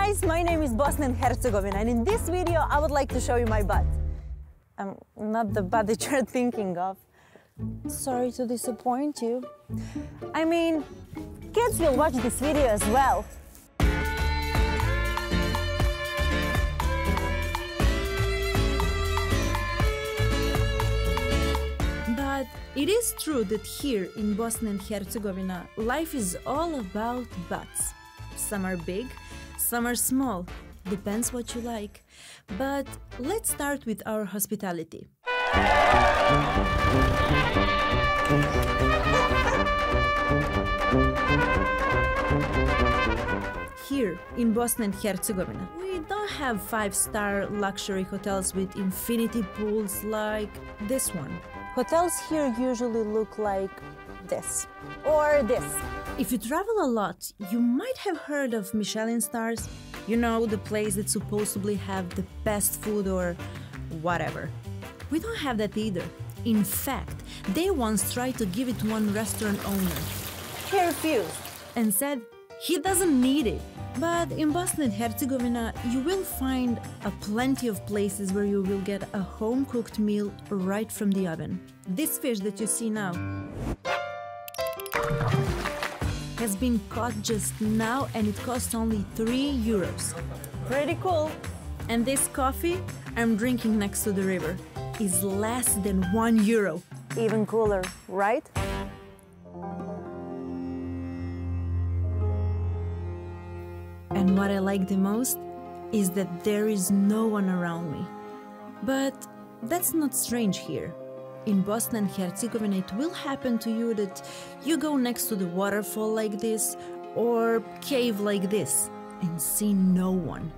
guys, my name is Bosnia and Herzegovina, and in this video I would like to show you my butt. Not the butt that you're thinking of. Sorry to disappoint you. I mean, kids will watch this video as well. But it is true that here in Bosnia and Herzegovina, life is all about butts. Some are big, some are small, depends what you like. But let's start with our hospitality. Here in Bosnia and Herzegovina, we don't have 5-star luxury hotels with infinity pools like this one. Hotels here usually look like this or this. If you travel a lot, you might have heard of Michelin stars. You know, the place that supposedly have the best food or whatever. We don't have that either. In fact, they once tried to give it to one restaurant owner. He refused and said he doesn't need it. But in Bosnia and Herzegovina, you will find plenty of places where you will get a home-cooked meal right from the oven. This fish that you see now has been caught just now and it costs only 3 euros. Pretty cool. And this coffee I'm drinking next to the river is less than 1 euro. Even cooler, right? And what I like the most is that there is no one around me. But that's not strange here. In Bosnia and Herzegovina, it will happen to you that you go next to the waterfall like this or cave like this and see no one.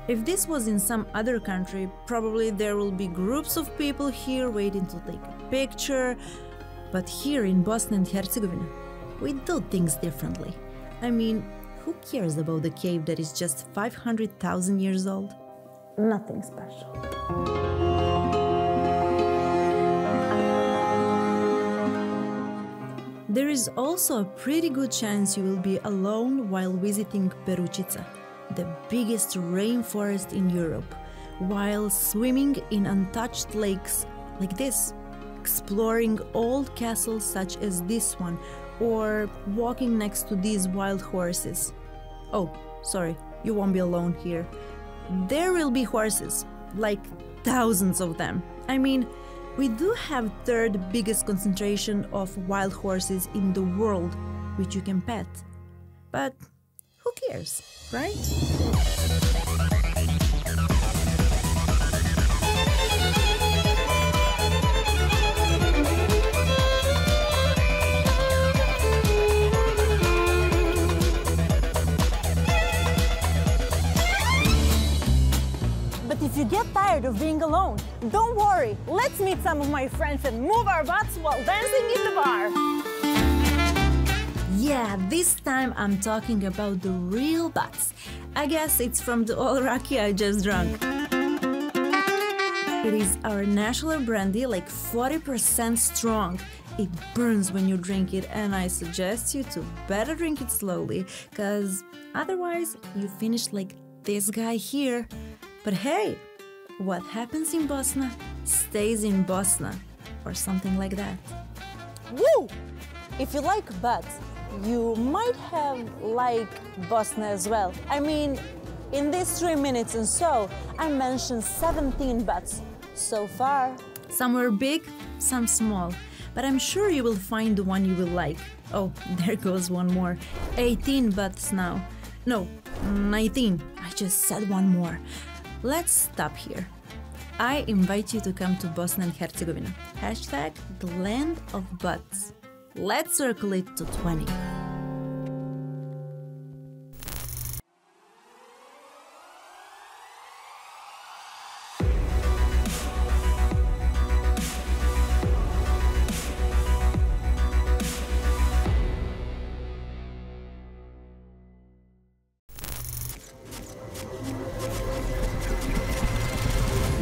If this was in some other country, probably there will be groups of people here waiting to take a picture. But here in Bosnia and Herzegovina, we do things differently. I mean, who cares about the cave that is just 500,000 years old? Nothing special. There is also a pretty good chance you will be alone while visiting Peručica, the biggest rainforest in Europe, while swimming in untouched lakes like this, exploring old castles such as this one, or walking next to these wild horses. Oh, sorry, you won't be alone here. There will be horses, like thousands of them. I mean, we do have third biggest concentration of wild horses in the world, which you can pet. But who cares, right? But if you get tired of being alone, don't worry. Let's meet some of my friends and move our butts while dancing in the bar. Yeah, this time I'm talking about the real butts. I guess it's from the old raki I just drank. It is our national brandy, like 40% strong. It burns when you drink it, and I suggest you to better drink it slowly, cause otherwise you finish like this guy here. But hey, what happens in Bosnia stays in Bosnia, or something like that. Woo! If you like butts, you might have like Bosnia as well. I mean, in these 3 minutes and so, I mentioned 17 butts so far. Some were big, some small, but I'm sure you will find the one you will like. Oh, there goes one more. 18 butts now. No, 19. I just said one more. Let's stop here. I invite you to come to Bosnia and Herzegovina. Hashtag the land of butts. Let's circle it to 20.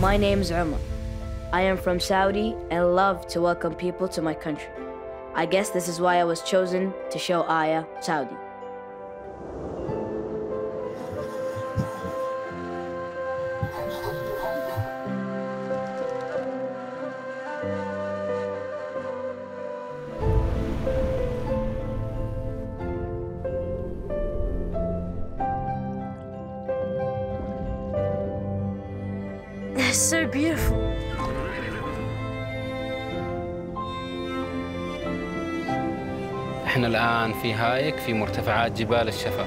My name is Umar. I am from Saudi and love to welcome people to my country. I guess this is why I was chosen to show Aya Saudi. It's so beautiful. احنا الآن في هايك في مرتفعات جبال الشفا.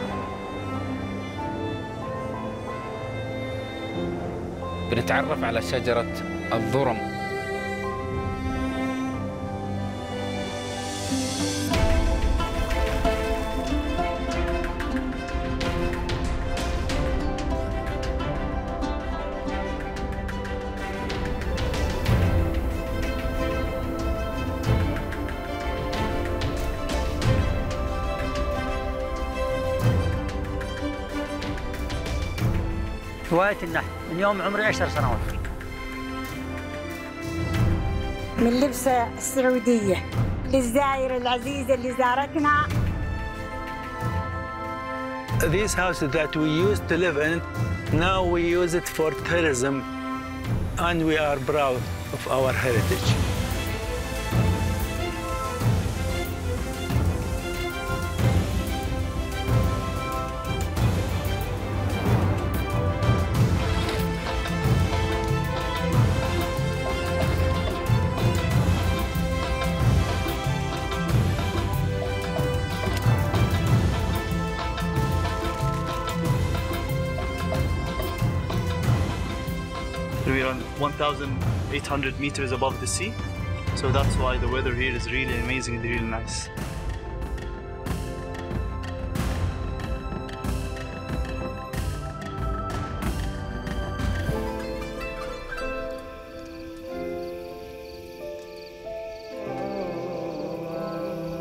بنتعرف على شجرة الضرم. هواية النحت من يوم عمري 10 سنوات. من لبسة السعودية للزائرة العزيزة اللي زارتنا. These houses that we used to live in, now we use it for tourism, and we are proud of our heritage. We're on 1,800 meters above the sea, so that's why the weather here is really amazing and really nice.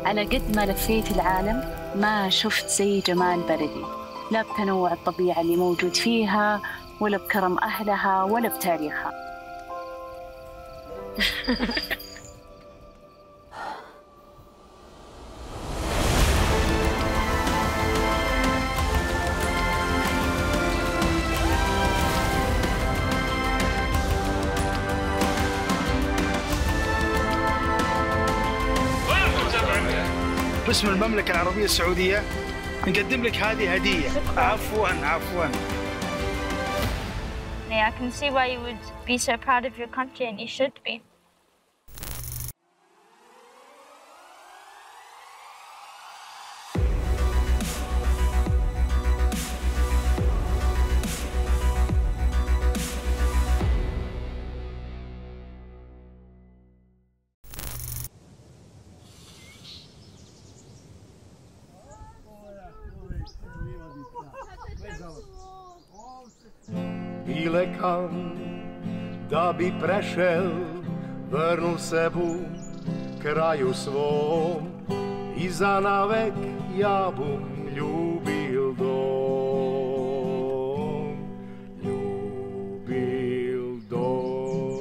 على قد ما لفيت العالم ما شفت زي جمال بلدي، لا بتنوع الطبيعة اللي موجود فيها ولا بكرم أهلها ولا بتاريخها. باسم المملكة العربية السعودية نقدم لك هذه هدية. عفواً. I can see why you would be so proud of your country, and you should be. Ilekam da bi prešel, vrnul se bu kraju svom i za navek ja bum ljubil dom, ljubil dom.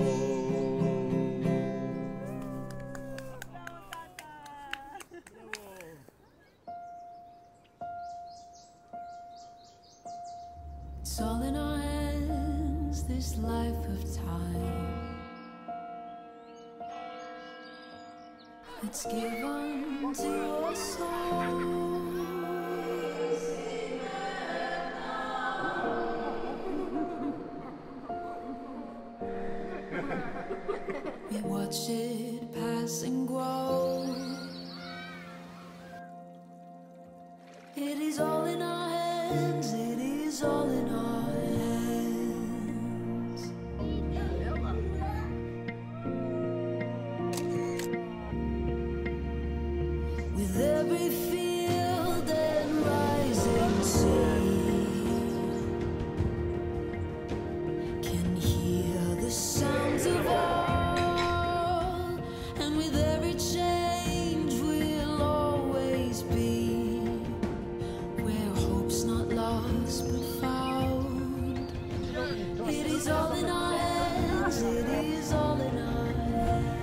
It's all in our hands, this life of time. Let's give unto our souls. We watch it pass and grow. It is all in our hands, it is all in our hands. With every field and rising sea, can hear the sounds of all, and with every change we'll always be where hope's not lost but found. It is all in our hands, it is all in our hands.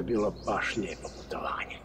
je bilo baš lijepo putovanje.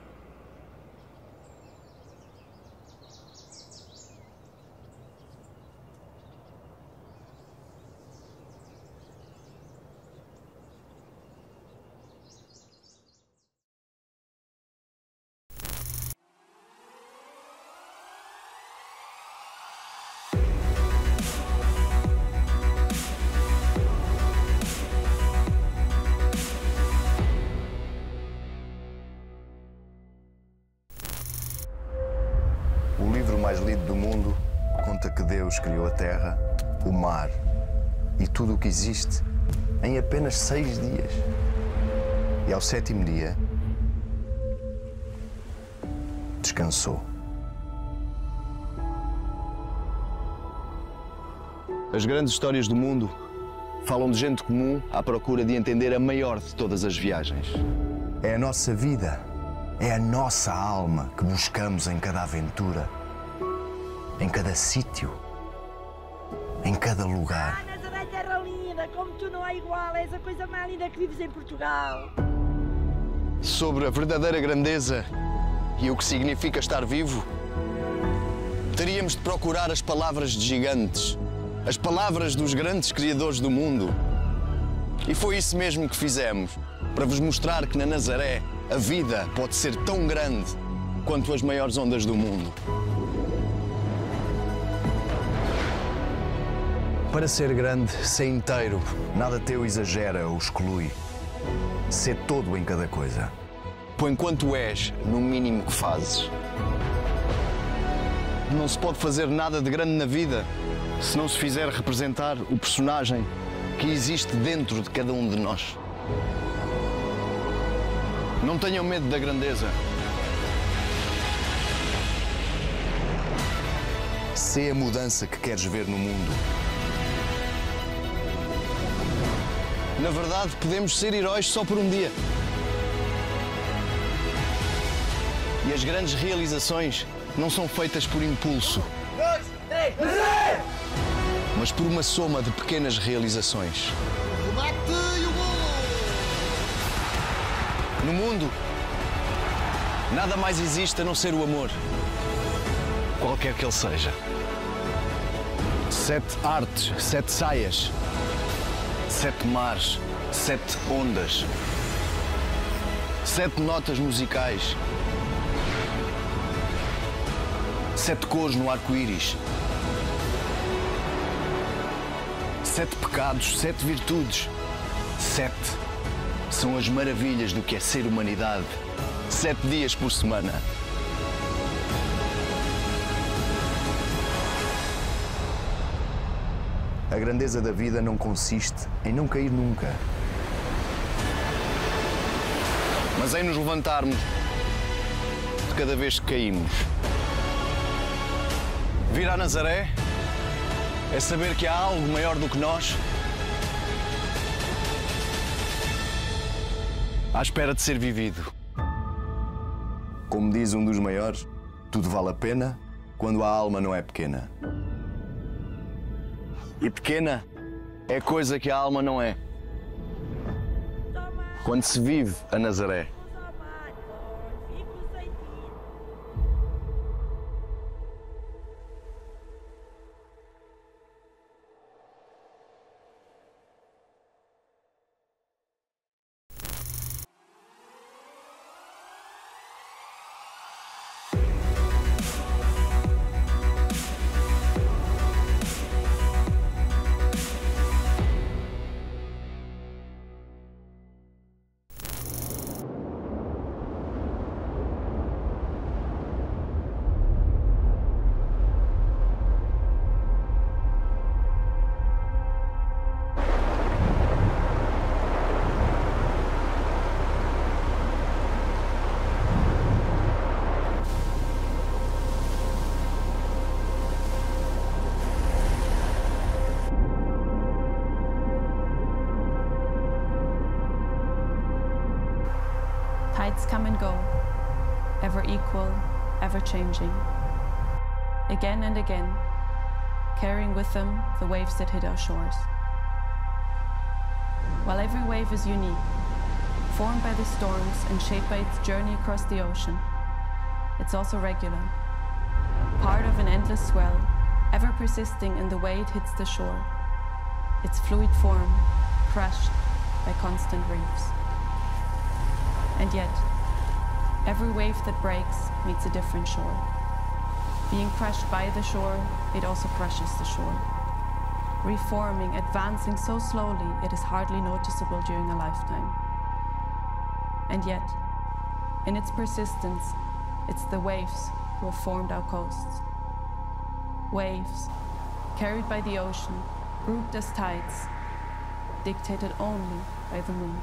O livro mais lido do mundo conta que Deus criou a terra, o mar e tudo o que existe em apenas 6 dias. E ao 7º dia, descansou. As grandes histórias do mundo falam de gente comum à procura de entender a maior de todas as viagens. É a nossa vida. É a nossa alma que buscamos em cada aventura, em cada sítio, em cada lugar. Nazaré, terra linda, como tu não há igual, és a coisa mais linda que vives em Portugal. Sobre a verdadeira grandeza e o que significa estar vivo, teríamos de procurar as palavras de gigantes, as palavras dos grandes criadores do mundo. E foi isso mesmo que fizemos, para vos mostrar que na Nazaré a vida pode ser tão grande quanto as maiores ondas do mundo. Para ser grande, ser inteiro, nada teu exagera ou exclui. Ser todo em cada coisa. Pois enquanto és, no mínimo que fazes. Não se pode fazer nada de grande na vida se não se fizer representar o personagem que existe dentro de cada um de nós. Não tenham medo da grandeza. Sê a mudança que queres ver no mundo. Na verdade, podemos ser heróis só por um dia. E as grandes realizações não são feitas por impulso, mas por uma soma de pequenas realizações. No mundo, nada mais existe a não ser o amor, qualquer que ele seja. 7 artes, 7 saias, 7 mares, 7 ondas, 7 notas musicais, 7 cores no arco-íris, 7 pecados, 7 virtudes, 7 são as maravilhas do que é ser humanidade. 7 dias por semana. A grandeza da vida não consiste em não cair nunca, mas em nos levantarmos de cada vez que caímos. Vir à Nazaré é saber que há algo maior do que nós à espera de ser vivido. Como diz um dos maiores, tudo vale a pena quando a alma não é pequena. E pequena é coisa que a alma não é. Quando se vive a Nazaré. Tides come and go, ever equal, ever changing. Again and again, carrying with them the waves that hit our shores. While every wave is unique, formed by the storms and shaped by its journey across the ocean. It's also regular, part of an endless swell, ever persisting in the way it hits the shore. Its fluid form, crushed by constant reefs. And yet, every wave that breaks meets a different shore. Being crushed by the shore, it also crushes the shore. Reforming, advancing so slowly, it is hardly noticeable during a lifetime. And yet, in its persistence, it's the waves who have formed our coasts. Waves, carried by the ocean, grouped as tides, dictated only by the moon.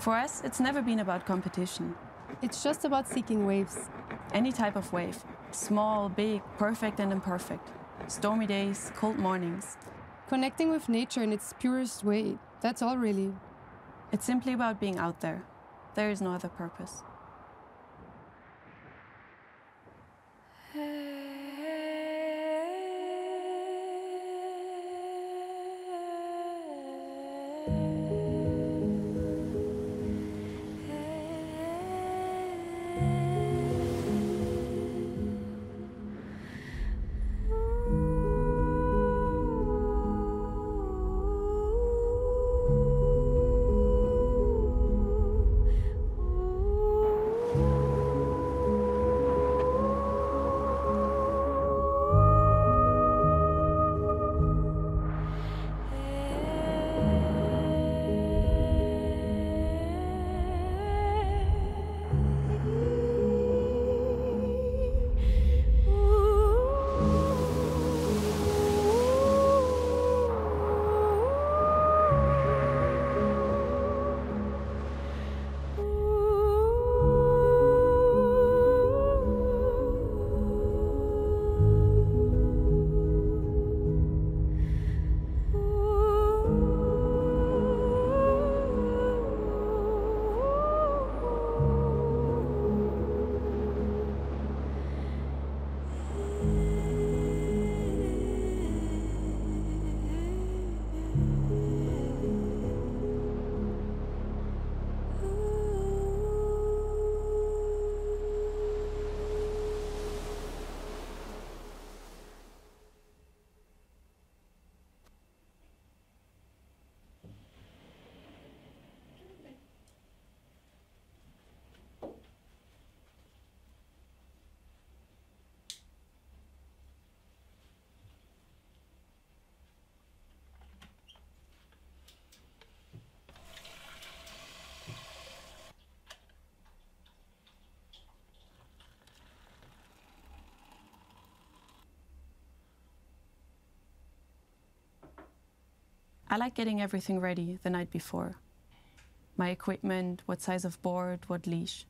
For us, it's never been about competition. It's just about seeking waves. Any type of wave. Small, big, perfect and imperfect. Stormy days, cold mornings. Connecting with nature in its purest way. That's all really. It's simply about being out there. There is no other purpose. I like getting everything ready the night before. My equipment, what size of board, what leash.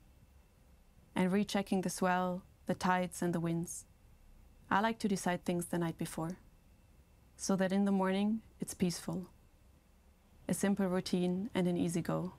And rechecking the swell, the tides and the winds. I like to decide things the night before, so that in the morning it's peaceful. A simple routine and an easy go.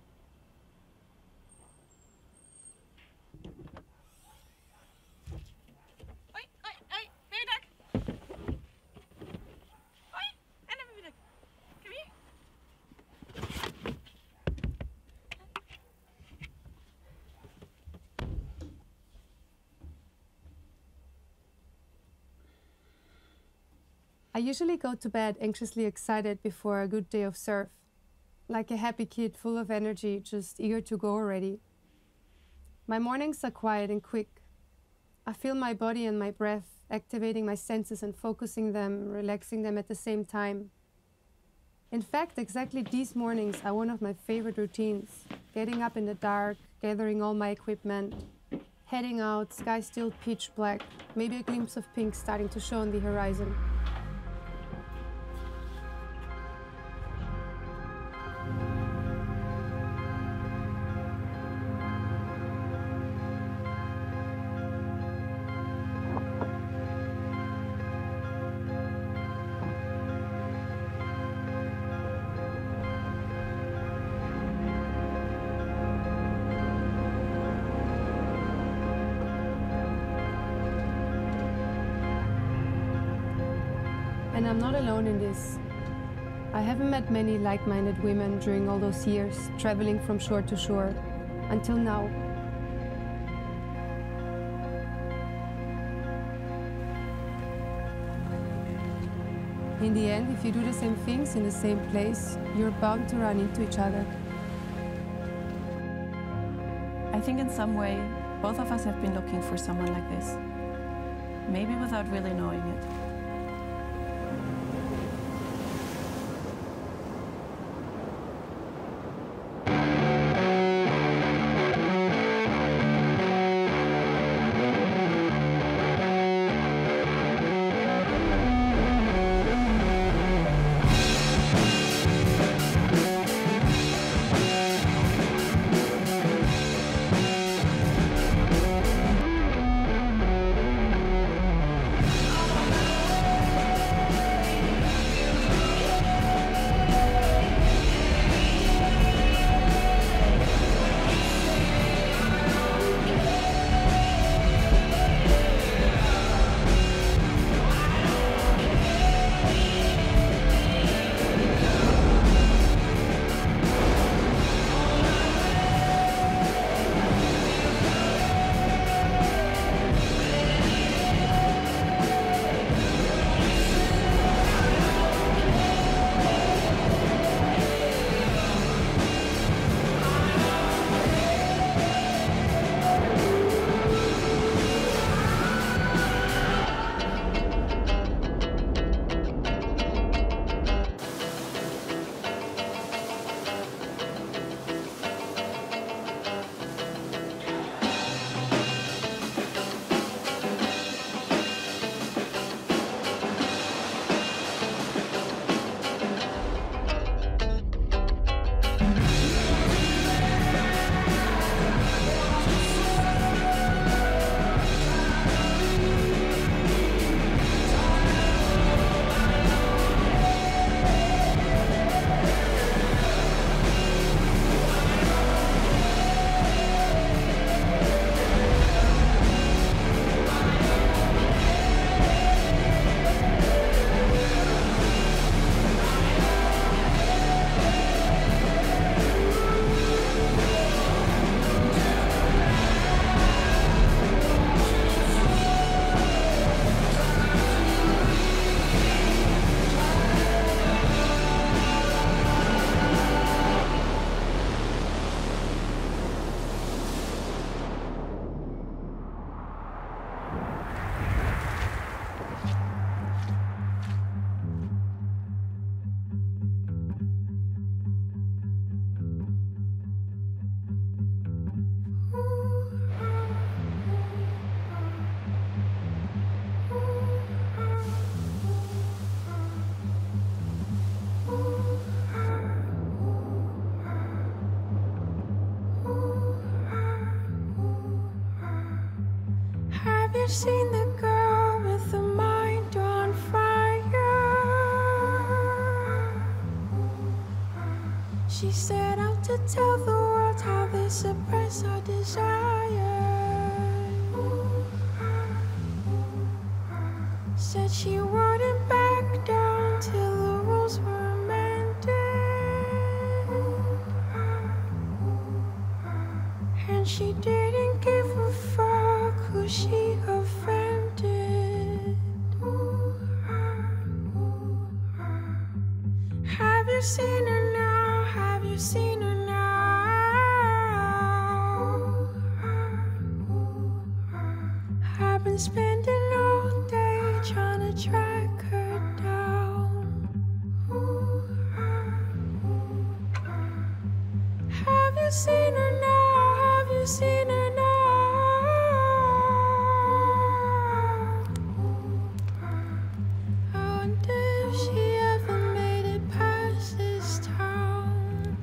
I usually go to bed anxiously excited before a good day of surf, like a happy kid full of energy, just eager to go already. My mornings are quiet and quick. I feel my body and my breath, activating my senses and focusing them, relaxing them at the same time. In fact, exactly these mornings are one of my favorite routines. Getting up in the dark, gathering all my equipment, heading out, sky still pitch black, maybe a glimpse of pink starting to show on the horizon. And I'm not alone in this. I haven't met many like-minded women during all those years, traveling from shore to shore, until now. In the end, if you do the same things in the same place, you're bound to run into each other. I think in some way, both of us have been looking for someone like this. Maybe without really knowing it. I've seen the girl with the mind on fire. She set out to tell the world how they suppress our desire. Said she wouldn't back down till the rules were amended. And she didn't give a fuck who she offended. you seen her now? Have you seen her now? I've been spending all day trying to track her down. Have you seen her now? Have you seen her now? I wonder if she ever made it past this town.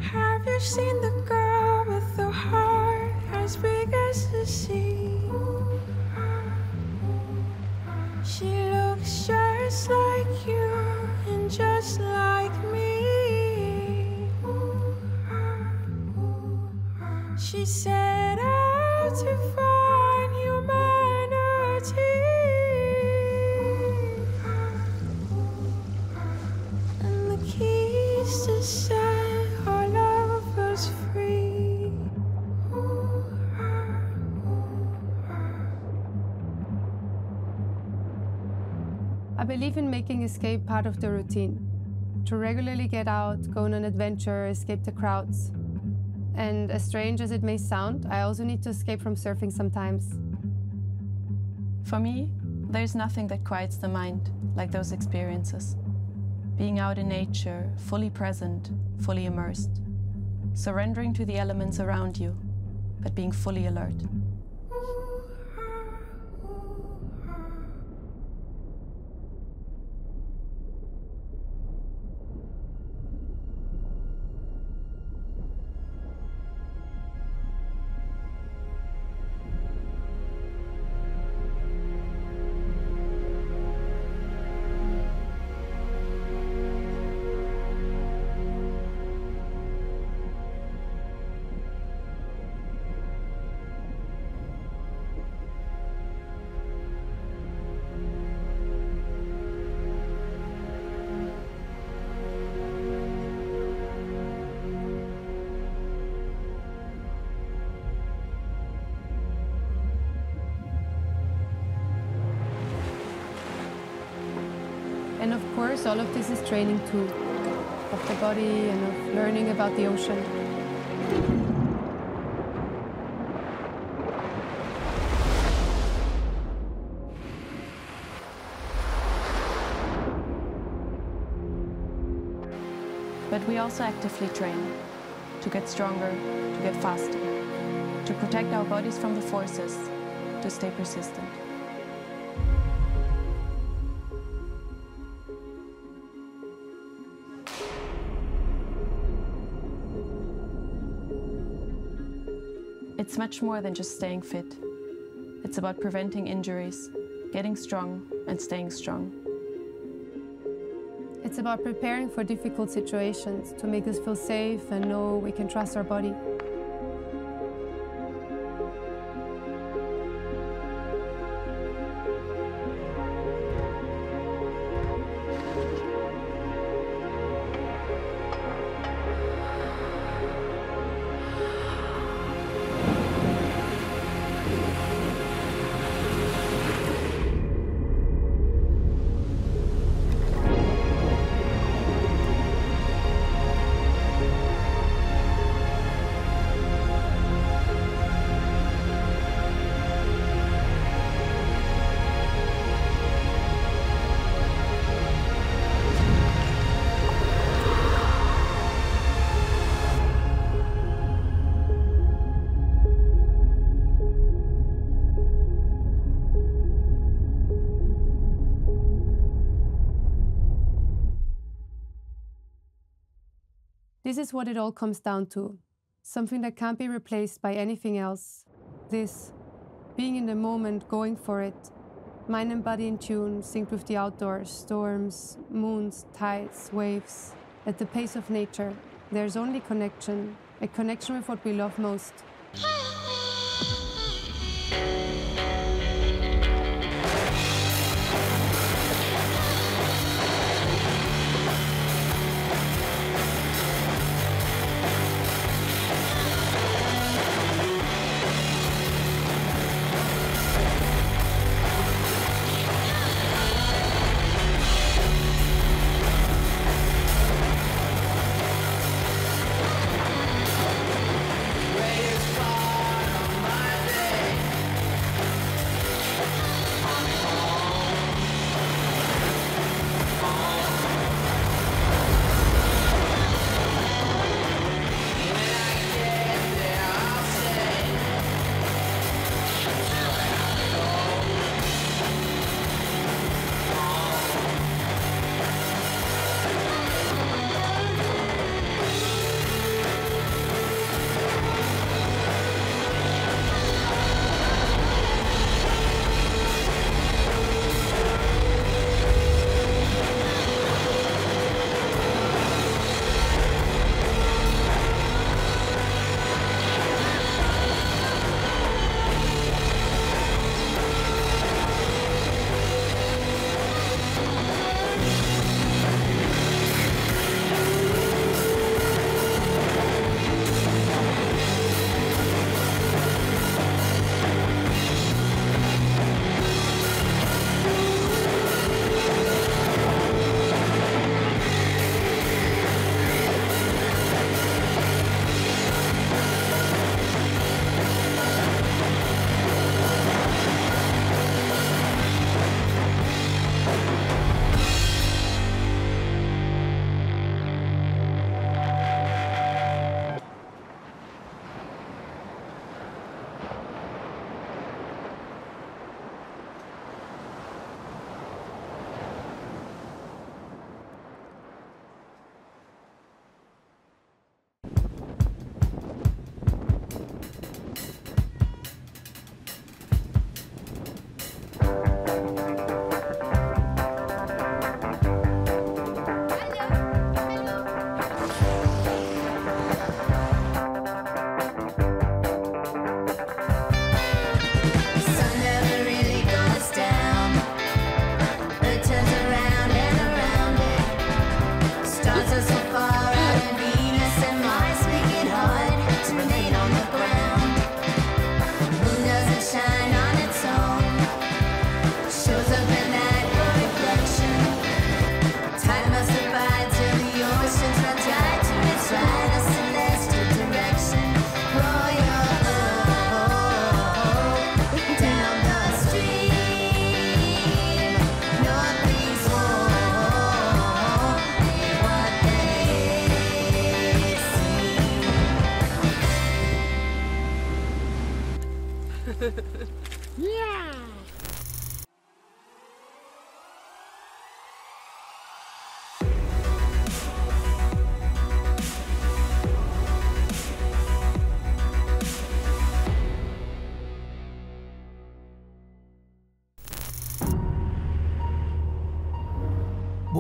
Have you seen the girl with the heart as big as the sea? She looks just like you and just like me. She set out to find humanity, and the keys to set our lovers free. I believe in making escape part of the routine. To regularly get out, go on an adventure, escape the crowds. And as strange as it may sound, I also need to escape from surfing sometimes. For me, there's nothing that quiets the mind like those experiences. Being out in nature, fully present, fully immersed. Surrendering to the elements around you, but being fully alert. And of course, all of this is training too, of the body and of learning about the ocean. But we also actively train to get stronger, to get faster, to protect our bodies from the forces, to stay persistent. It's much more than just staying fit. It's about preventing injuries, getting strong, and staying strong. It's about preparing for difficult situations to make us feel safe and know we can trust our body. This is what it all comes down to. Something that can't be replaced by anything else. This, being in the moment, going for it. Mind and body in tune, synced with the outdoors, storms, moons, tides, waves. At the pace of nature, there's only connection, a connection with what we love most. Yeah.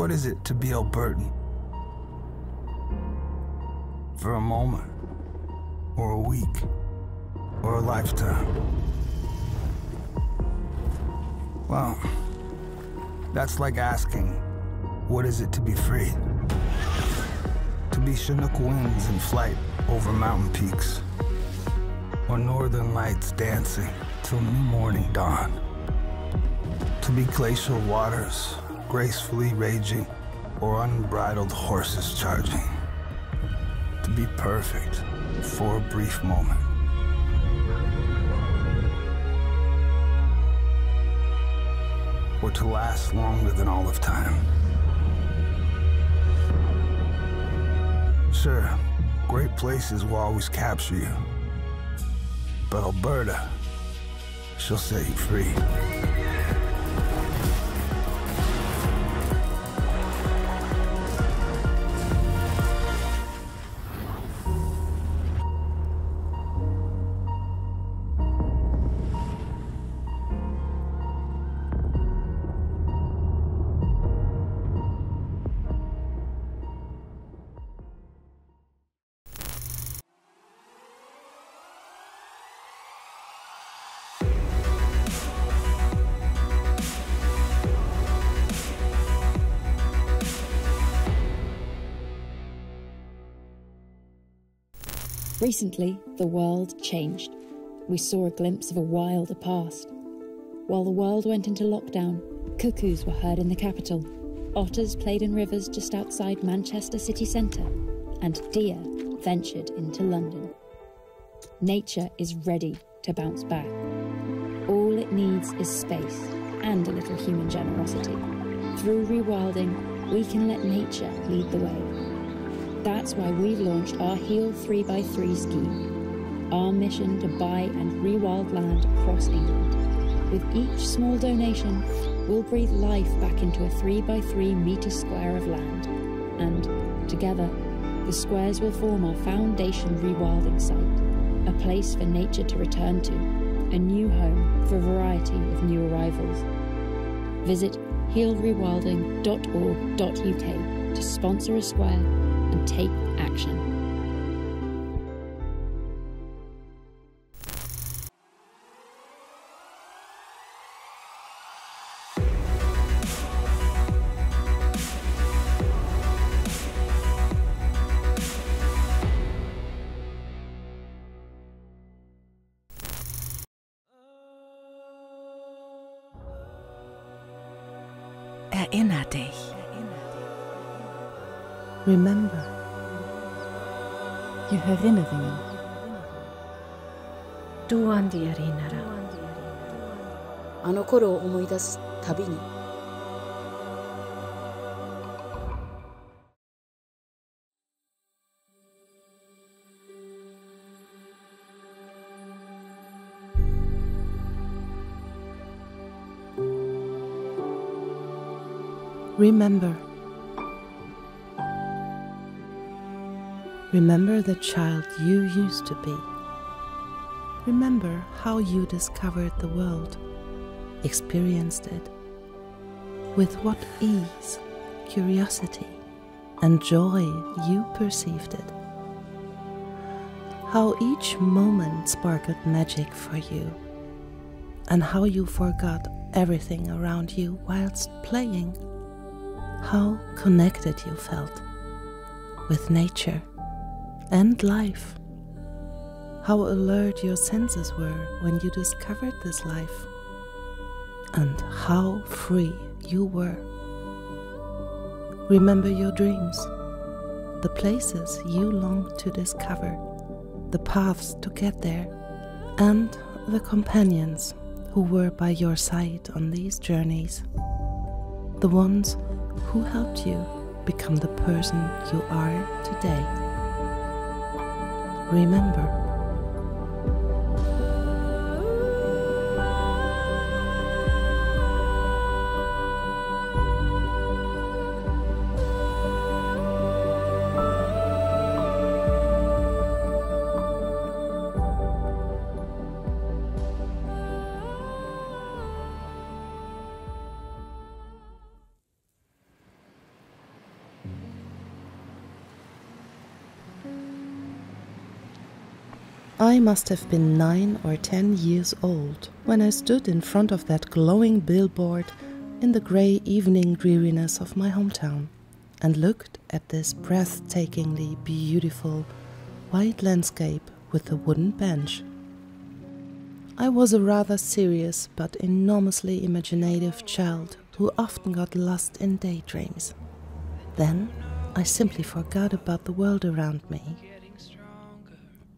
What is it to be Albertan? For a moment, or a week, or a lifetime? Well, that's like asking, what is it to be free? To be Chinook winds in flight over mountain peaks, or northern lights dancing till new morning dawn. To be glacial waters gracefully raging, or unbridled horses charging. To be perfect for a brief moment. Or to last longer than all of time. Sure, great places will always capture you. But Alberta, she'll set you free. Recently, the world changed. We saw a glimpse of a wilder past. While the world went into lockdown, cuckoos were heard in the capital, otters played in rivers just outside Manchester city centre, and deer ventured into London. Nature is ready to bounce back. All it needs is space and a little human generosity. Through rewilding, we can let nature lead the way. That's why we've launched our Heal 3x3 scheme, our mission to buy and rewild land across England. With each small donation, we'll breathe life back into a 3x3 metre square of land. And together, the squares will form our foundation rewilding site, a place for nature to return to, a new home for a variety of new arrivals. Visit healrewilding.org.uk to sponsor a square and take action. Erinner dich. Remember. Je herinneringen. Doe aan die herinneren. あの頃を思い出すたびに。Remember. Remember the child you used to be. Remember how you discovered the world, experienced it, with what ease, curiosity, and joy you perceived it. How each moment sparkled magic for you, and how you forgot everything around you whilst playing. How connected you felt with nature and life. How alert your senses were when you discovered this life, and how free you were. Remember your dreams, the places you longed to discover, the paths to get there, and the companions who were by your side on these journeys, the ones who helped you become the person you are today. Remember. I must have been 9 or 10 years old when I stood in front of that glowing billboard in the grey evening dreariness of my hometown and looked at this breathtakingly beautiful white landscape with the wooden bench. I was a rather serious but enormously imaginative child who often got lost in daydreams. Then I simply forgot about the world around me.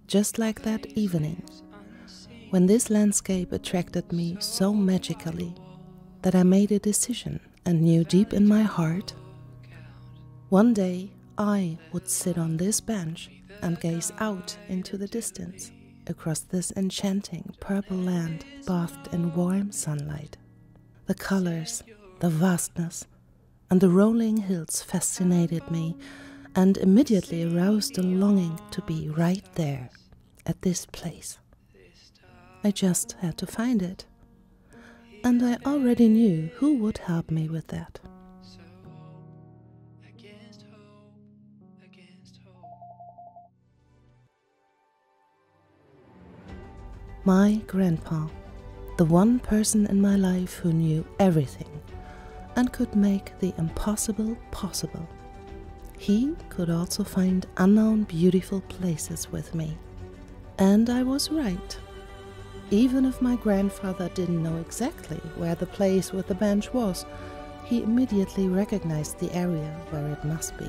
Just like that evening, when this landscape attracted me so magically that I made a decision and knew deep in my heart, one day I would sit on this bench and gaze out into the distance across this enchanting purple land bathed in warm sunlight. The colors, the vastness, and the rolling hills fascinated me and immediately aroused a longing to be right there, at this place. I just had to find it, and I already knew who would help me with that. My grandpa, the one person in my life who knew everything and could make the impossible possible. He could also find unknown beautiful places with me. And I was right. Even if my grandfather didn't know exactly where the place with the bench was, he immediately recognized the area where it must be,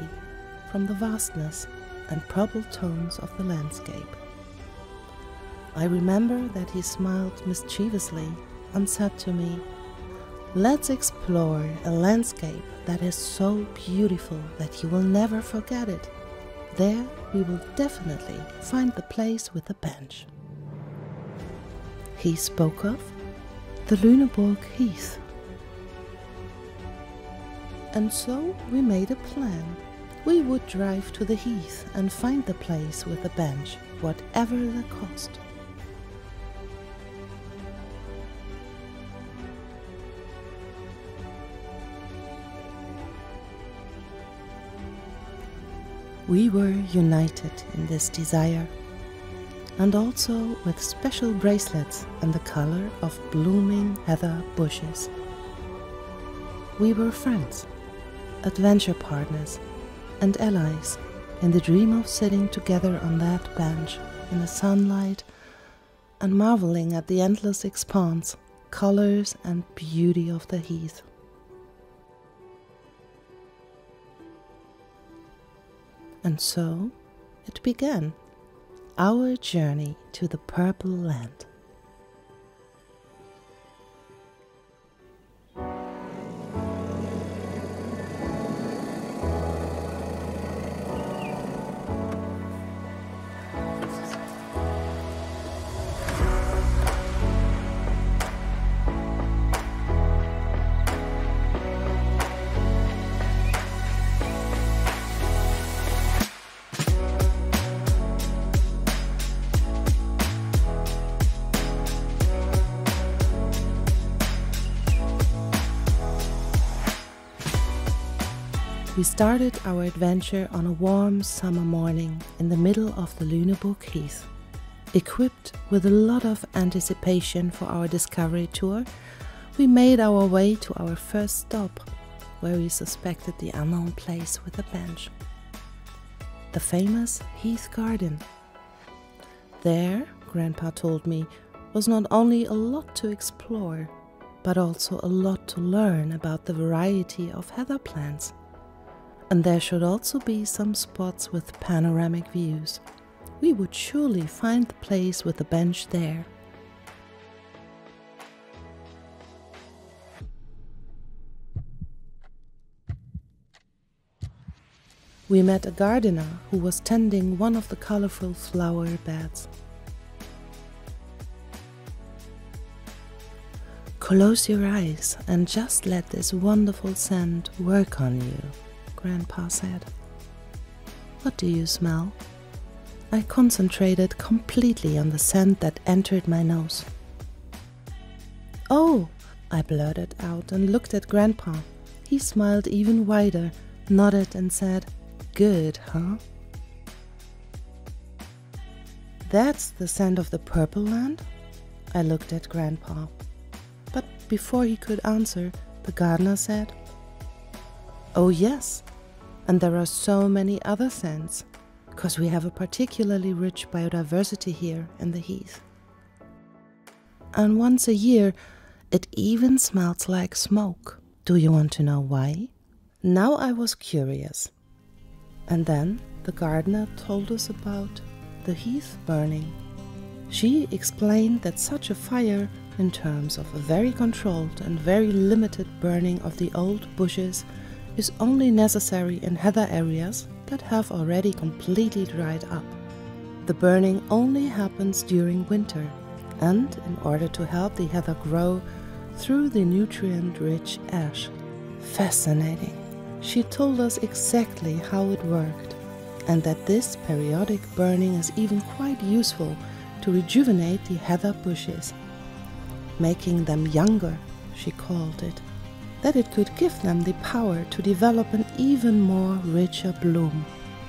from the vastness and purple tones of the landscape. I remember that he smiled mischievously and said to me, "Let's explore a landscape that is so beautiful that you will never forget it. There we will definitely find the place with the bench." He spoke of the Lüneburg Heath. And so we made a plan. We would drive to the heath and find the place with the bench, whatever the cost. We were united in this desire, and also with special bracelets in the color of blooming heather bushes. We were friends, adventure partners, and allies in the dream of sitting together on that bench in the sunlight and marveling at the endless expanse, colors, and beauty of the heath. And so it began, our journey to the Purple Land. We started our adventure on a warm summer morning in the middle of the Lüneburg Heath. Equipped with a lot of anticipation for our discovery tour, we made our way to our first stop, where we suspected the unknown place with a bench. The famous Heath Garden. There, Grandpa told me, was not only a lot to explore, but also a lot to learn about the variety of heather plants. And there should also be some spots with panoramic views. We would surely find the place with the bench there. We met a gardener who was tending one of the colorful flower beds. Close your eyes and just let this wonderful scent work on you, Grandpa said. What do you smell? I concentrated completely on the scent that entered my nose. Oh, I blurted out and looked at Grandpa. He smiled even wider, nodded and said, "Good, huh?" that's the scent of the Purple Land? I looked at Grandpa. But before he could answer, the gardener said, "Oh yes, and there are so many other scents, because we have a particularly rich biodiversity here in the heath. And once a year, it even smells like smoke. Do you want to know why?" Now I was curious. And then the gardener told us about the heath burning. She explained that such a fire, in terms of a very controlled and very limited burning of the old bushes, is only necessary in heather areas that have already completely dried up. The burning only happens during winter, and in order to help the heather grow through the nutrient-rich ash. Fascinating. She told us exactly how it worked, and that this periodic burning is even quite useful to rejuvenate the heather bushes, making them younger, she called it, that it could give them the power to develop an even more richer bloom.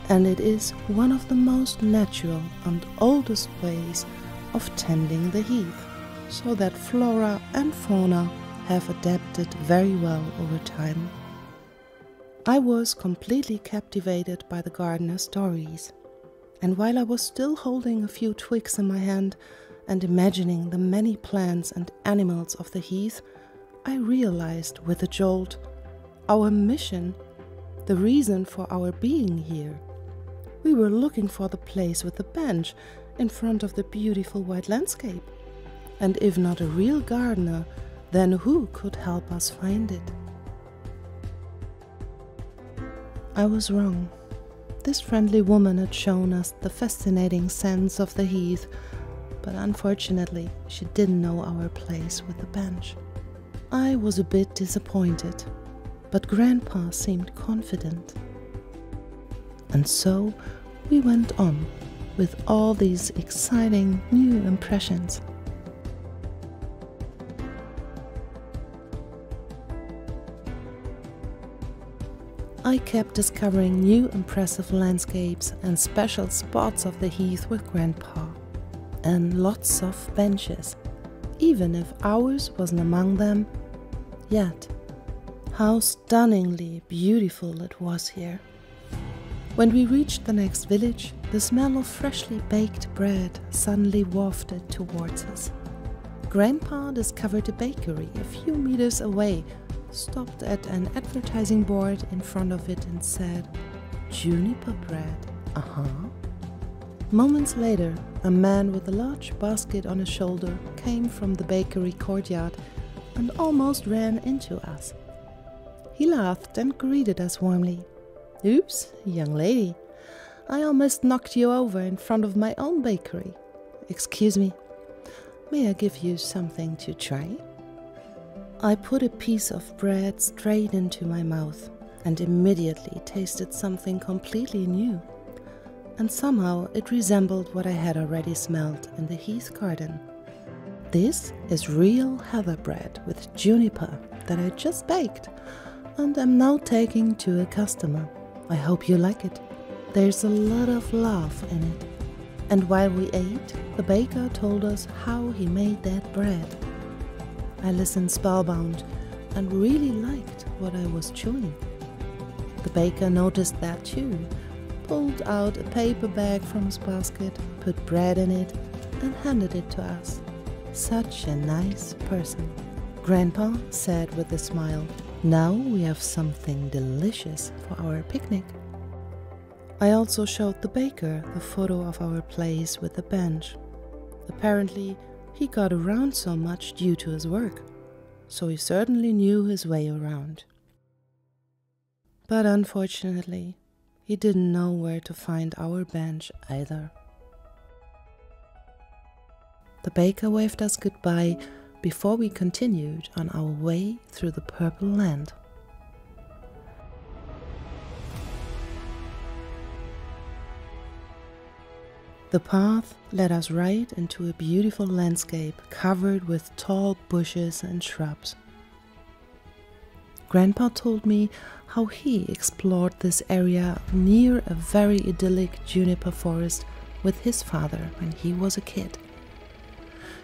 And it is one of the most natural and oldest ways of tending the heath, so that flora and fauna have adapted very well over time. I was completely captivated by the gardener's stories, and while I was still holding a few twigs in my hand and imagining the many plants and animals of the heath, I realized with a jolt our mission, the reason for our being here. We were looking for the place with the bench in front of the beautiful white landscape. And if not a real gardener, then who could help us find it? I was wrong. This friendly woman had shown us the fascinating scents of the heath, but unfortunately she didn't know our place with the bench. I was a bit disappointed, but Grandpa seemed confident. And so we went on with all these exciting new impressions. I kept discovering new impressive landscapes and special spots of the heath with Grandpa, and lots of benches, even if ours wasn't among them. Yet, how stunningly beautiful it was here. When we reached the next village, the smell of freshly baked bread suddenly wafted towards us. Grandpa discovered a bakery a few meters away, stopped at an advertising board in front of it and said, "Juniper bread, Moments later, a man with a large basket on his shoulder came from the bakery courtyard and almost ran into us. He laughed and greeted us warmly. "Oops, young lady, I almost knocked you over in front of my own bakery. Excuse me, may I give you something to try?" I put a piece of bread straight into my mouth and immediately tasted something completely new. And somehow it resembled what I had already smelled in the heath garden. This is real heather bread with juniper that I just baked and am now taking to a customer. I hope you like it. There's a lot of love in it. And while we ate, the baker told us how he made that bread. I listened spellbound and really liked what I was chewing. The baker noticed that too, pulled out a paper bag from his basket, put bread in it, and handed it to us. Such a nice person. Grandpa said with a smile, "Now we have something delicious for our picnic." I also showed the baker the photo of our place with the bench. Apparently, he got around so much due to his work, so he certainly knew his way around. But unfortunately, he didn't know where to find our bench either. The baker waved us goodbye before we continued on our way through the Purple Land. The path led us right into a beautiful landscape covered with tall bushes and shrubs. Grandpa told me how he explored this area near a very idyllic juniper forest with his father when he was a kid.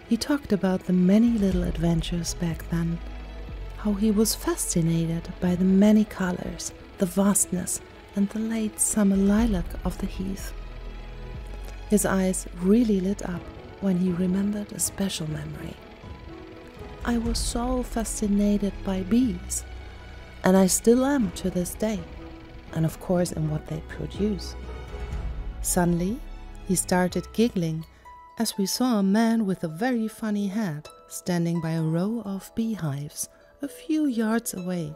He talked about the many little adventures back then, how he was fascinated by the many colors, the vastness, and the late summer lilac of the heath. His eyes really lit up when he remembered a special memory. I was so fascinated by bees, and I still am to this day, and of course in what they produce. Suddenly, he started giggling as we saw a man with a very funny hat standing by a row of beehives a few yards away,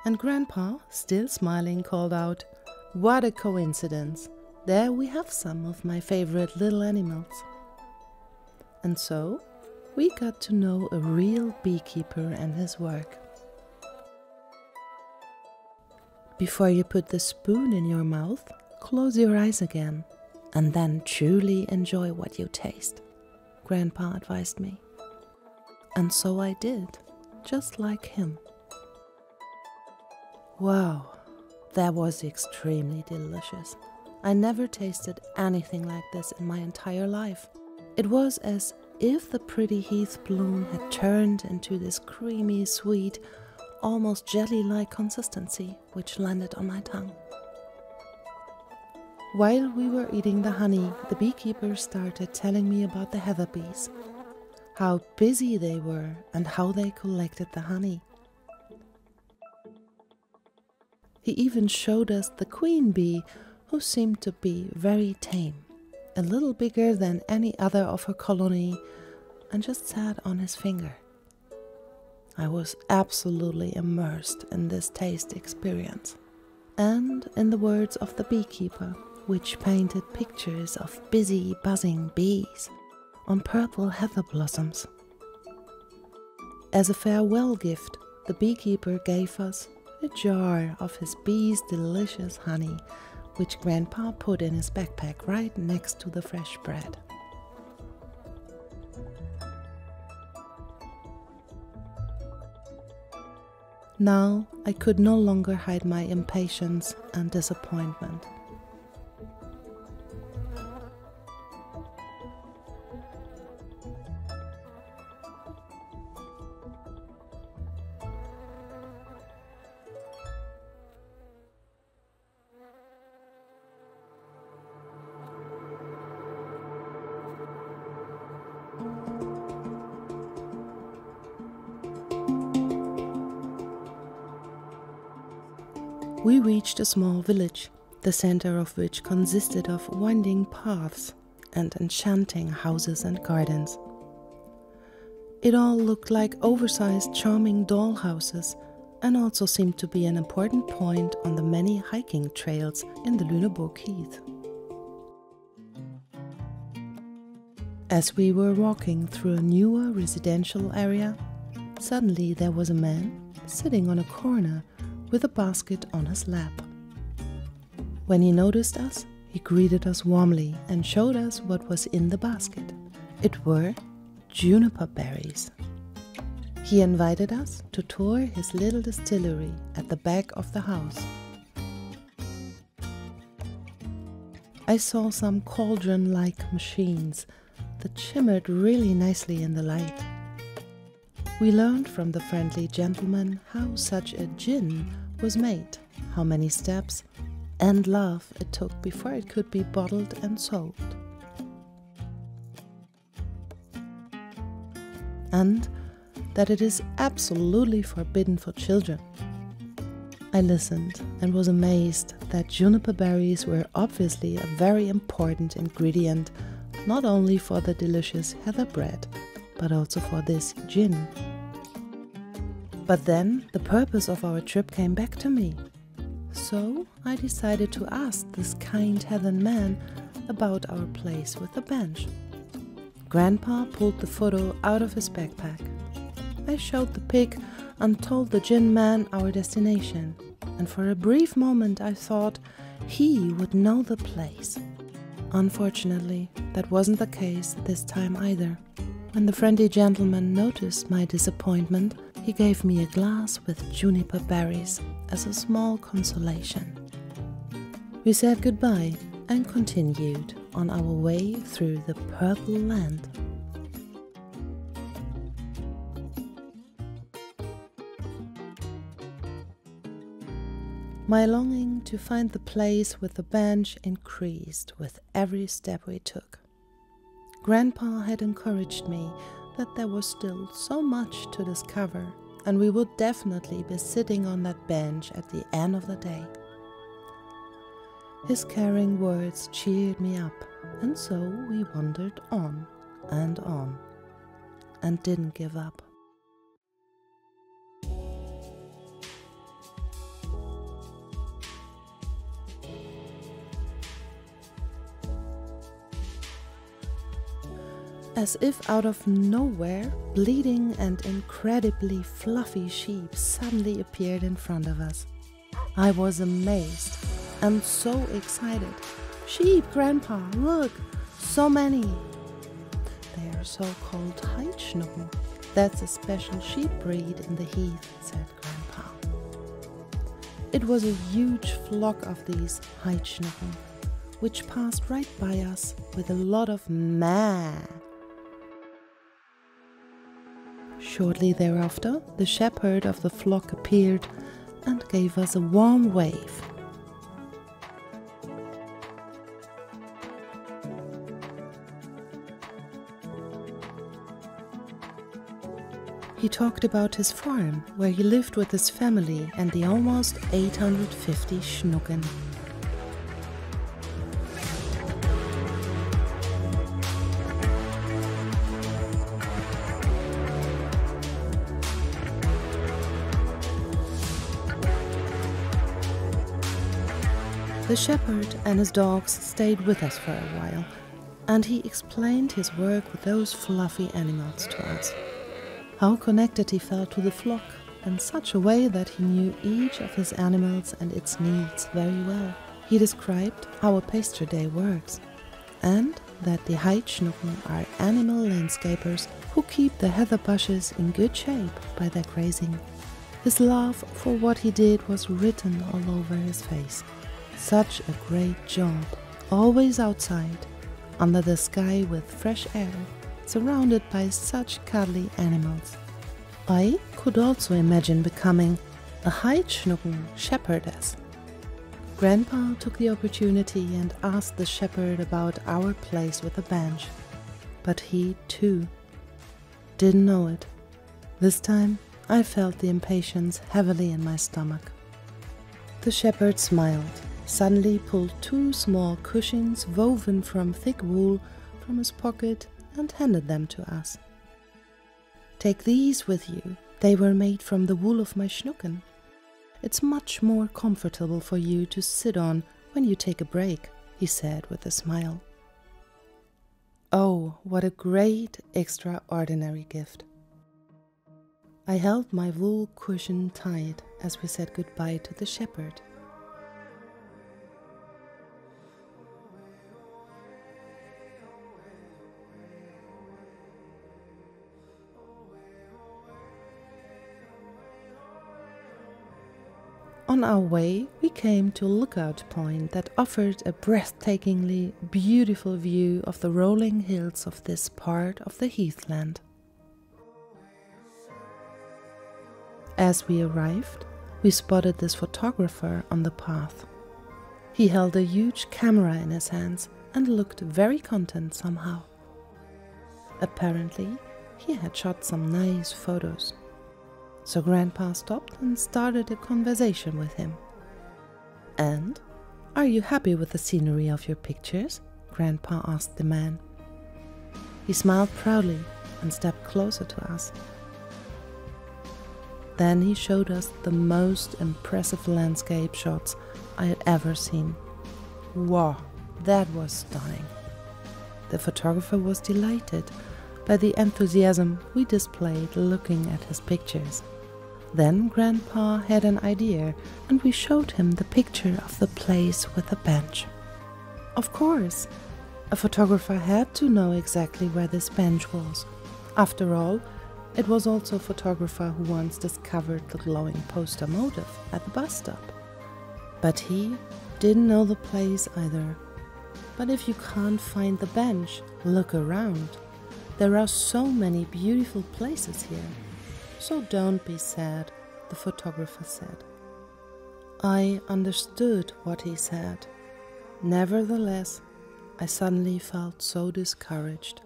and Grandpa, still smiling, called out, "What a coincidence! There we have some of my favorite little animals." And so, we got to know a real beekeeper and his work. Before you put the spoon in your mouth, close your eyes again, and then truly enjoy what you taste, Grandpa advised me. And so I did, just like him. Wow, that was extremely delicious. I never tasted anything like this in my entire life. It was as if the pretty heath bloom had turned into this creamy, sweet, almost jelly-like consistency which landed on my tongue. While we were eating the honey, the beekeeper started telling me about the heather bees, how busy they were and how they collected the honey. He even showed us the queen bee, who seemed to be very tame, a little bigger than any other of her colony, and just sat on his finger. I was absolutely immersed in this taste experience, and in the words of the beekeeper, which painted pictures of busy, buzzing bees on purple heather blossoms. As a farewell gift, the beekeeper gave us a jar of his bees' delicious honey, which Grandpa put in his backpack right next to the fresh bread. Now I could no longer hide my impatience and disappointment. We reached a small village, the center of which consisted of winding paths and enchanting houses and gardens. It all looked like oversized, charming doll houses, and also seemed to be an important point on the many hiking trails in the Lüneburg Heath. As we were walking through a newer residential area, suddenly there was a man sitting on a corner with a basket on his lap. When he noticed us, he greeted us warmly and showed us what was in the basket. It were juniper berries. He invited us to tour his little distillery at the back of the house. I saw some cauldron-like machines that shimmered really nicely in the light. We learned from the friendly gentleman how such a gin was made, how many steps and love it took before it could be bottled and sold. And that it is absolutely forbidden for children. I listened and was amazed that juniper berries were obviously a very important ingredient, not only for the delicious heather bread, but also for this gin. But then the purpose of our trip came back to me. So I decided to ask this kind heathen man about our place with the bench. Grandpa pulled the photo out of his backpack. I showed the pic and told the gin man our destination, and for a brief moment I thought he would know the place. Unfortunately, that wasn't the case this time either. When the friendly gentleman noticed my disappointment, he gave me a glass with juniper berries as a small consolation. We said goodbye and continued on our way through the purple land. My longing to find the place with the bench increased with every step we took. Grandpa had encouraged me that there was still so much to discover, and we would definitely be sitting on that bench at the end of the day. His caring words cheered me up, and so we wandered on, and didn't give up. As if out of nowhere, bleeding and incredibly fluffy sheep suddenly appeared in front of us. I was amazed and so excited. Sheep, Grandpa, look, so many. They are so-called Heidschnucken. That's a special sheep breed in the heath, said Grandpa. It was a huge flock of these Heidschnucken, which passed right by us with a lot of meh. Shortly thereafter, the shepherd of the flock appeared and gave us a warm wave. He talked about his farm, where he lived with his family and the almost 850 Schnucken. The shepherd and his dogs stayed with us for a while, and he explained his work with those fluffy animals to us. How connected he felt to the flock, in such a way that he knew each of his animals and its needs very well. He described how a pasture day works, and that the Heidschnucken are animal landscapers who keep the heather bushes in good shape by their grazing. His love for what he did was written all over his face. Such a great job, always outside, under the sky with fresh air, surrounded by such cuddly animals. I could also imagine becoming a Heidschnucken shepherdess. Grandpa took the opportunity and asked the shepherd about our place with the bench, but he, too, didn't know it. This time, I felt the impatience heavily in my stomach. The shepherd smiled, suddenly pulled 2 small cushions woven from thick wool from his pocket and handed them to us. Take these with you. They were made from the wool of my Schnucken. It's much more comfortable for you to sit on when you take a break, he said with a smile. Oh, what a great, extraordinary gift. I held my wool cushion tight as we said goodbye to the shepherd. On our way, we came to a lookout point that offered a breathtakingly beautiful view of the rolling hills of this part of the heathland. As we arrived, we spotted this photographer on the path. He held a huge camera in his hands and looked very content somehow. Apparently, he had shot some nice photos. So Grandpa stopped and started a conversation with him. And, are you happy with the scenery of your pictures? Grandpa asked the man. He smiled proudly and stepped closer to us. Then he showed us the most impressive landscape shots I had ever seen. Wow, that was stunning. The photographer was delighted by the enthusiasm we displayed looking at his pictures. Then Grandpa had an idea, and we showed him the picture of the place with the bench. Of course, a photographer had to know exactly where this bench was. After all, it was also a photographer who once discovered the glowing poster motif at the bus stop. But he didn't know the place either. But if you can't find the bench, look around. There are so many beautiful places here. So don't be sad, the photographer said. I understood what he said. Nevertheless, I suddenly felt so discouraged.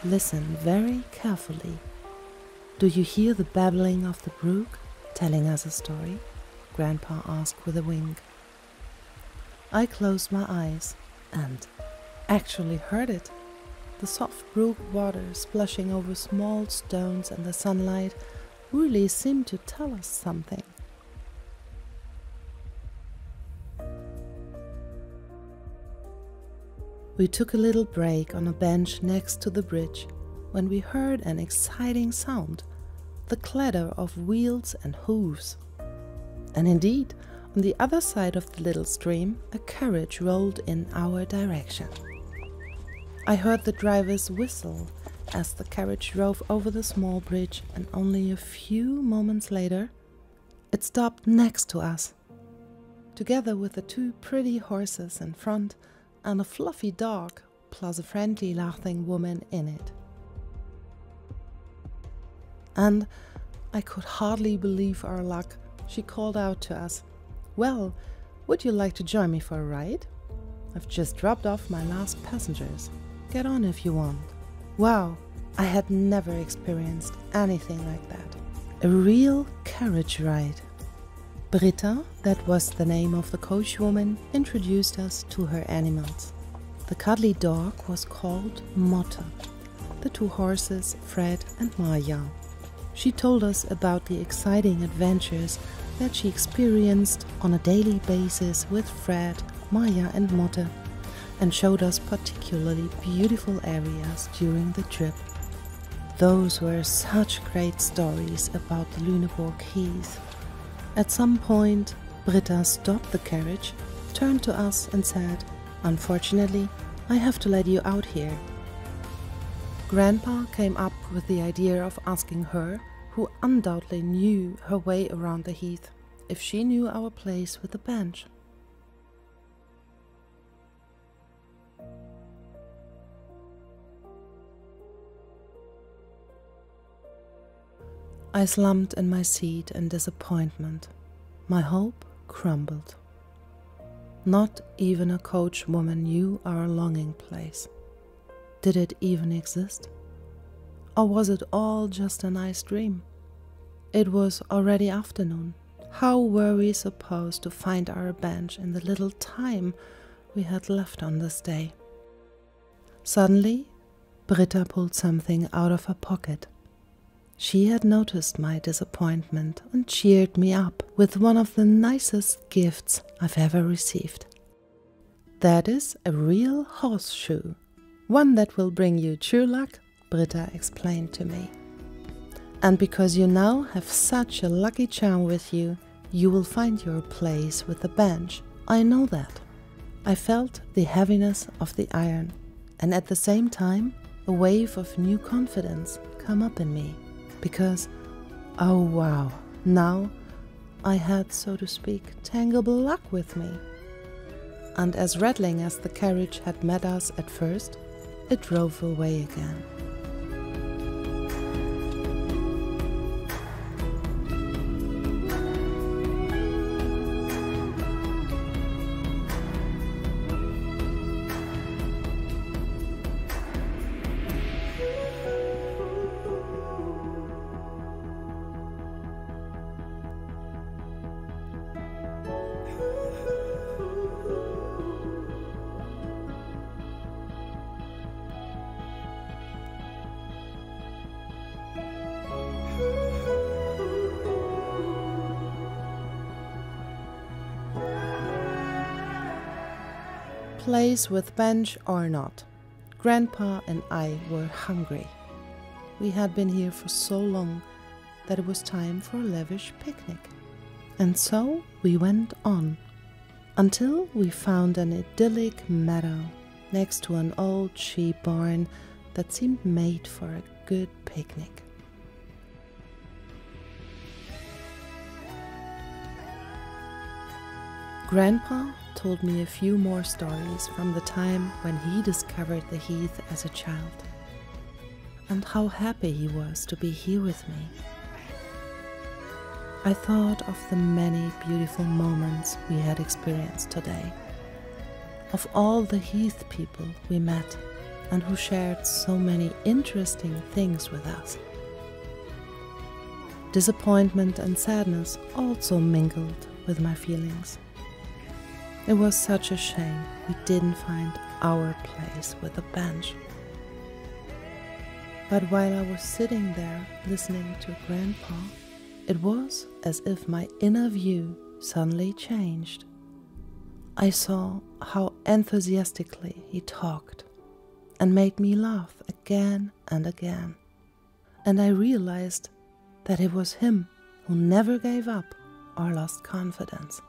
Listen very carefully. Do you hear the babbling of the brook telling us a story? Grandpa asked with a wink. I closed my eyes and actually heard it. The soft brook water splashing over small stones in the sunlight really seemed to tell us something. We took a little break on a bench next to the bridge when we heard an exciting sound, the clatter of wheels and hooves. And indeed, on the other side of the little stream, a carriage rolled in our direction. I heard the driver's whistle as the carriage drove over the small bridge, and only a few moments later, it stopped next to us, together with the two pretty horses in front and a fluffy dog, plus a friendly laughing woman in it. And I could hardly believe our luck. She called out to us, "Well, would you like to join me for a ride? I've just dropped off my last passengers. Get on if you want." Wow, I had never experienced anything like that. A real carriage ride. Britta, that was the name of the coachwoman, introduced us to her animals. The cuddly dog was called Motta, the two horses Fred and Maya. She told us about the exciting adventures that she experienced on a daily basis with Fred, Maya and Motta, and showed us particularly beautiful areas during the trip. Those were such great stories about the Lüneburg Heath. At some point, Britta stopped the carriage, turned to us and said, "Unfortunately, I have to let you out here." Grandpa came up with the idea of asking her, who undoubtedly knew her way around the heath, if she knew our place with the bench. I slumped in my seat in disappointment. My hope crumbled. Not even a coachwoman knew our longing place. Did it even exist? Or was it all just a nice dream? It was already afternoon. How were we supposed to find our bench in the little time we had left on this day? Suddenly, Britta pulled something out of her pocket. She had noticed my disappointment and cheered me up with one of the nicest gifts I've ever received. "That is a real horseshoe, one that will bring you true luck," Britta explained to me. "And because you now have such a lucky charm with you, you will find your place with the bench. I know that." I felt the heaviness of the iron, and at the same time, a wave of new confidence come up in me. Because, oh wow, now I had, so to speak, tangible luck with me. And as rattling as the carriage had met us at first, it drove away again. Place with bench or not, Grandpa and I were hungry. We had been here for so long that it was time for a lavish picnic. And so we went on, until we found an idyllic meadow next to an old sheep barn that seemed made for a good picnic. Grandpa told me a few more stories from the time when he discovered the heath as a child, and how happy he was to be here with me. I thought of the many beautiful moments we had experienced today, of all the heath people we met and who shared so many interesting things with us. Disappointment and sadness also mingled with my feelings. It was such a shame we didn't find our place with a bench. But while I was sitting there listening to Grandpa, it was as if my inner view suddenly changed. I saw how enthusiastically he talked and made me laugh again and again. And I realized that it was him who never gave up or lost confidence.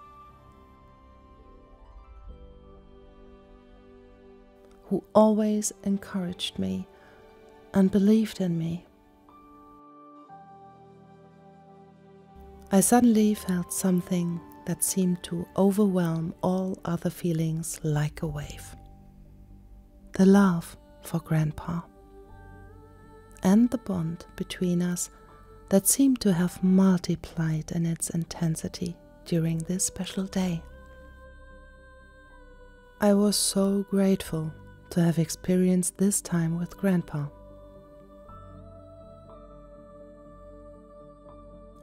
Who always encouraged me and believed in me. I suddenly felt something that seemed to overwhelm all other feelings like a wave. The love for Grandpa, and the bond between us that seemed to have multiplied in its intensity during this special day. I was so grateful to have experienced this time with Grandpa.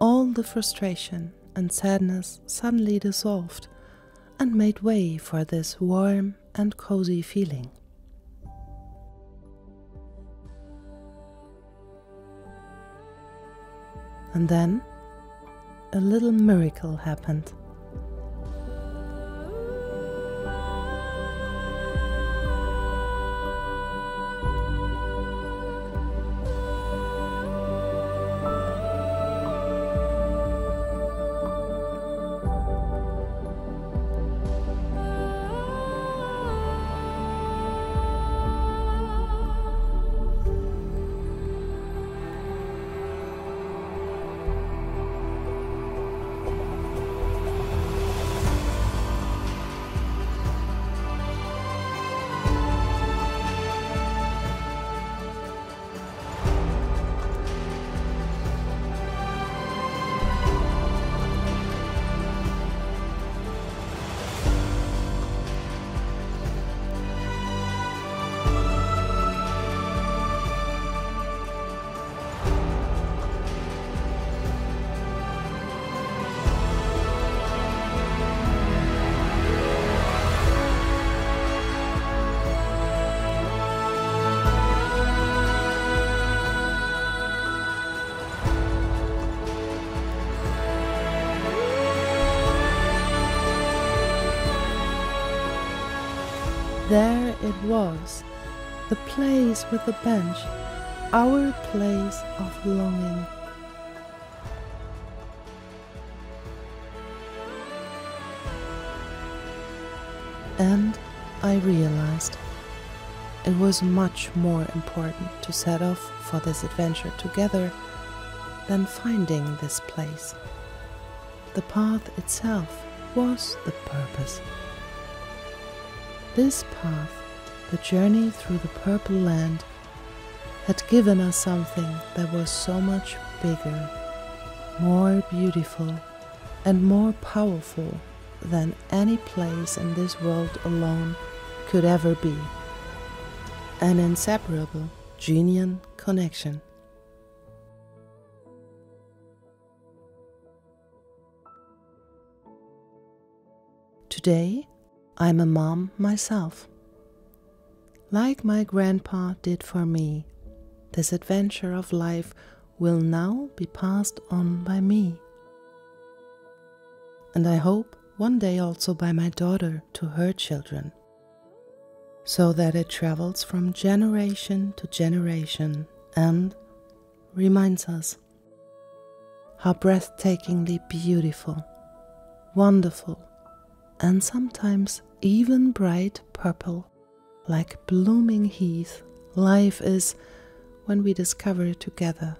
All the frustration and sadness suddenly dissolved and made way for this warm and cozy feeling. And then a little miracle happened. There it was, the place with the bench, our place of longing. And I realized it was much more important to set off for this adventure together than finding this place. The path itself was the purpose. This path, the journey through the purple land, had given us something that was so much bigger, more beautiful, and more powerful than any place in this world alone could ever be. An inseparable, genuine connection. Today, I'm a mom myself. Like my grandpa did for me, this adventure of life will now be passed on by me. And I hope one day also by my daughter to her children. so that it travels from generation to generation and reminds us how breathtakingly beautiful, wonderful, and sometimes even bright purple, like blooming heath, life is when we discover it together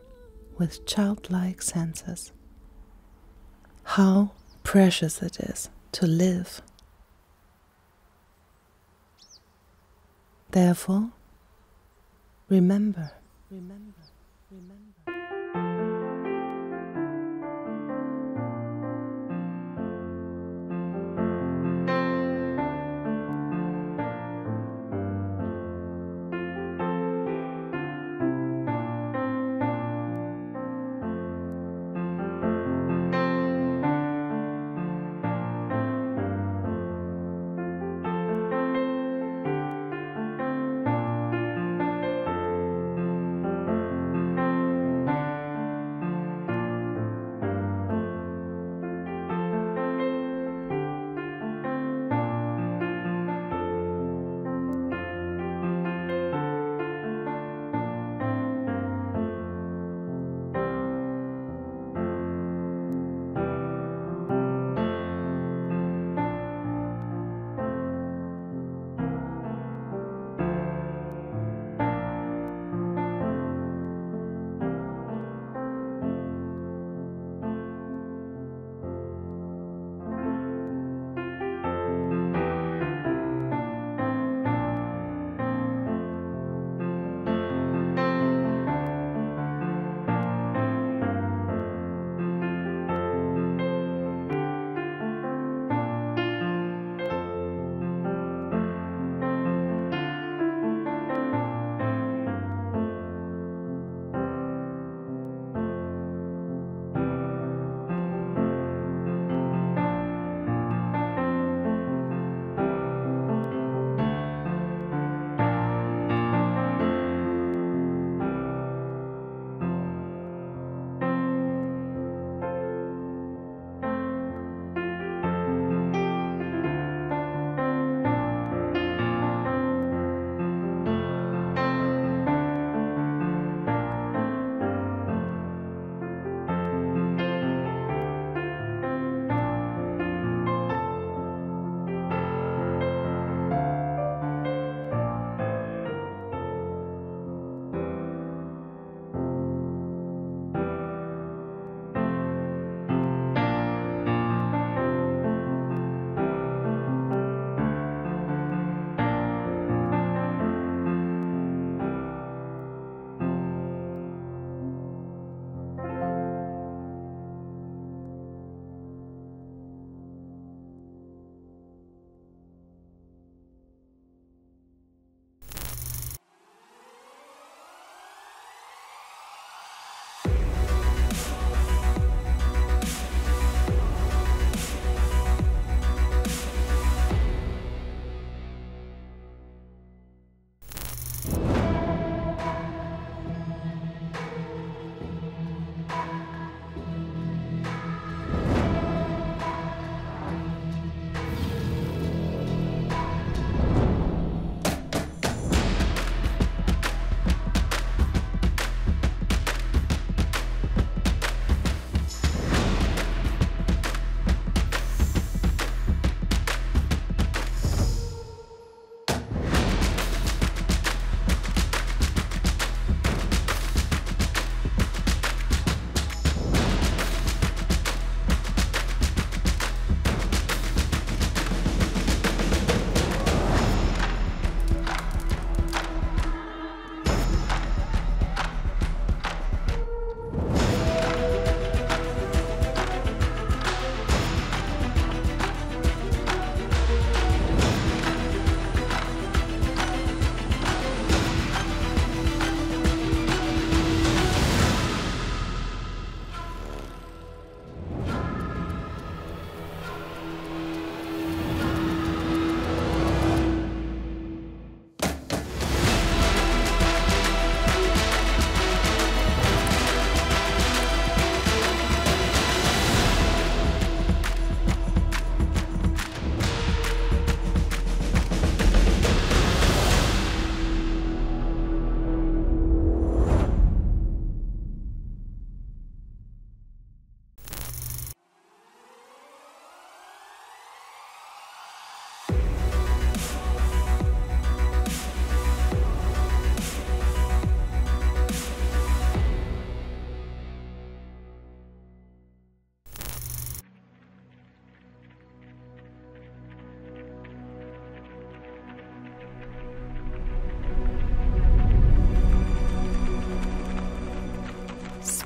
with childlike senses. How precious it is to live. Therefore, remember.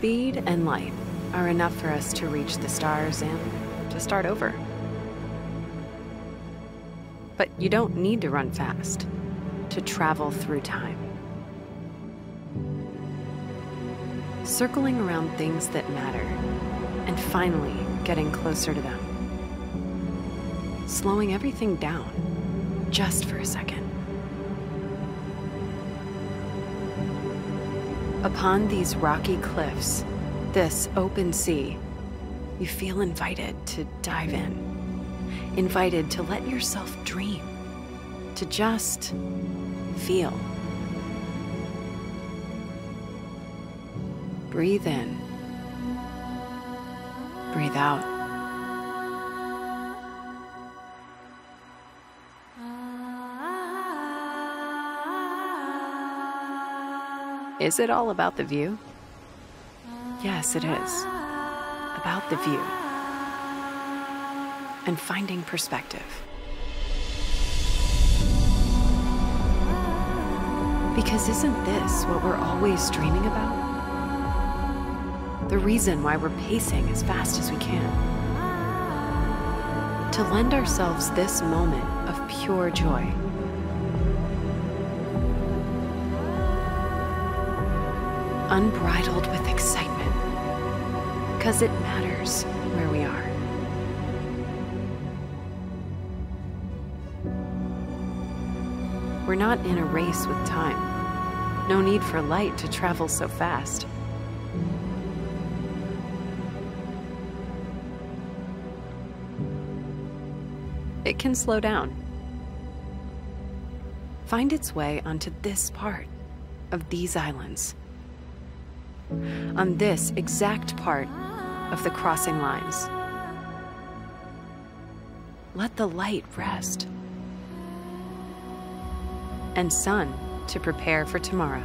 Speed and light are enough for us to reach the stars and to start over. But you don't need to run fast to travel through time. Circling around things that matter and finally getting closer to them. Slowing everything down just for a second. Upon these rocky cliffs, this open sea, you feel invited to dive in. Invited to let yourself dream. To just feel. Breathe in. Breathe out. Is it all about the view? Yes, it is. About the view. And finding perspective. Because isn't this what we're always dreaming about? The reason why we're pacing as fast as we can. To lend ourselves this moment of pure joy. Unbridled with excitement, because it matters where we are. We're not in a race with time. No need for light to travel so fast. It can slow down. Find its way onto this part of these islands. On this exact part of the crossing lines. Let the light rest. And sun to prepare for tomorrow.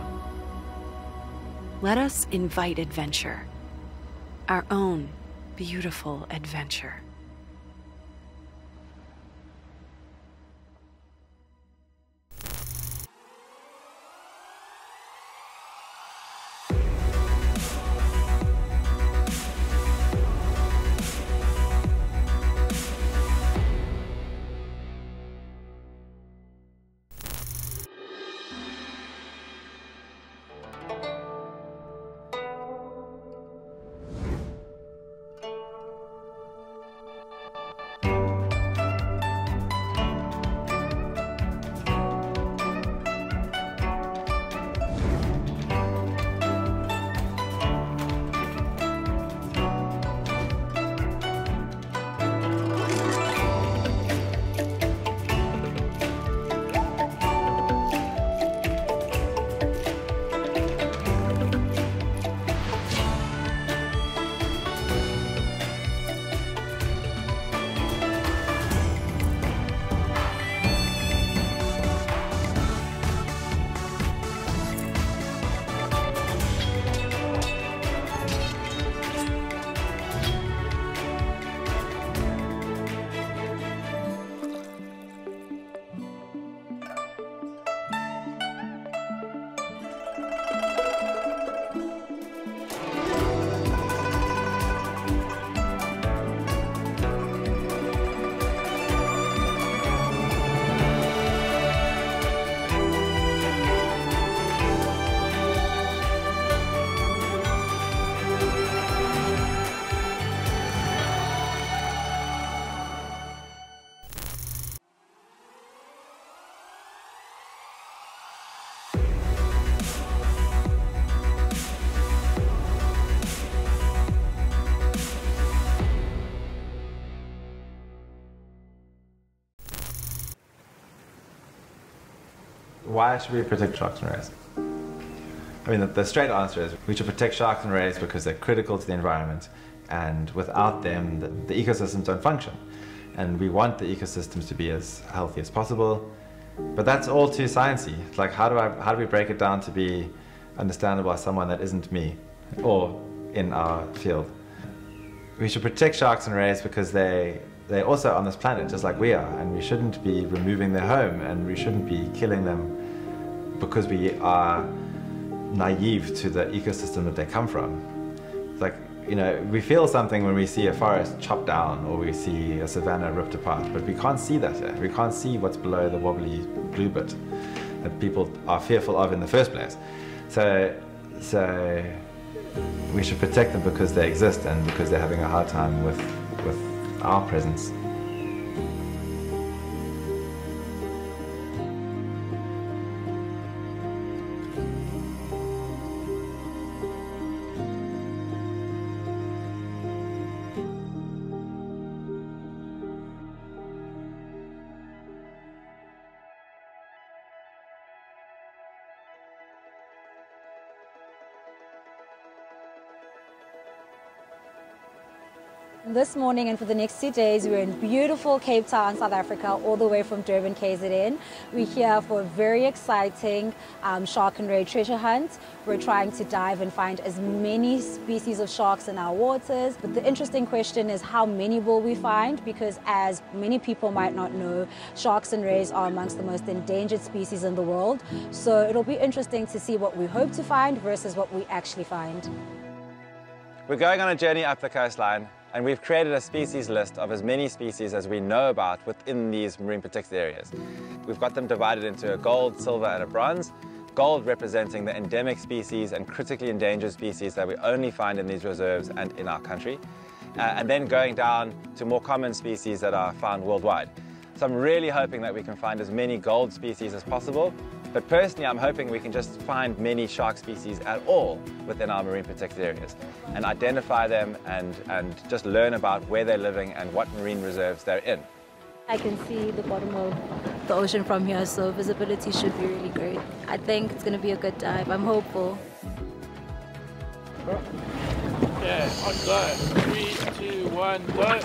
Let us invite adventure. Our own beautiful adventure. Why should we protect sharks and rays? I mean, the straight answer is we should protect sharks and rays because they're critical to the environment, and without them, the ecosystems don't function. And we want the ecosystems to be as healthy as possible, but that's all too sciencey. Like, how do we break it down to be understandable by someone that isn't me or in our field? We should protect sharks and rays because they're also on this planet just like we are, and we shouldn't be removing their home, and we shouldn't be killing them because we are naive to the ecosystem that they come from. It's like, you know, we feel something when we see a forest chopped down or we see a savanna ripped apart, but we can't see that here. We can't see what's below the wobbly blue bit that people are fearful of in the first place. So we should protect them because they exist and because they're having a hard time with our presence. This morning and for the next 2 days, we're in beautiful Cape Town, South Africa, all the way from Durban, KZN. We're here for a very exciting shark and ray treasure hunt. We're trying to dive and find as many species of sharks in our waters. But the interesting question is, how many will we find? Because as many people might not know, sharks and rays are amongst the most endangered species in the world. So it'll be interesting to see what we hope to find versus what we actually find. We're going on a journey up the coastline, and we've created a species list of as many species as we know about within these marine protected areas. We've got them divided into a gold, silver and a bronze. Gold representing the endemic species and critically endangered species that we only find in these reserves and in our country. And then going down to more common species that are found worldwide. So I'm really hoping that we can find as many gold species as possible. But personally, I'm hoping we can just find many shark species at all within our marine protected areas and identify them and just learn about where they're living and what marine reserves they're in. I can see the bottom of the ocean from here, so visibility should be really great. I think it's going to be a good dive. I'm hopeful. Yeah, on go. 3, 2, 1, go.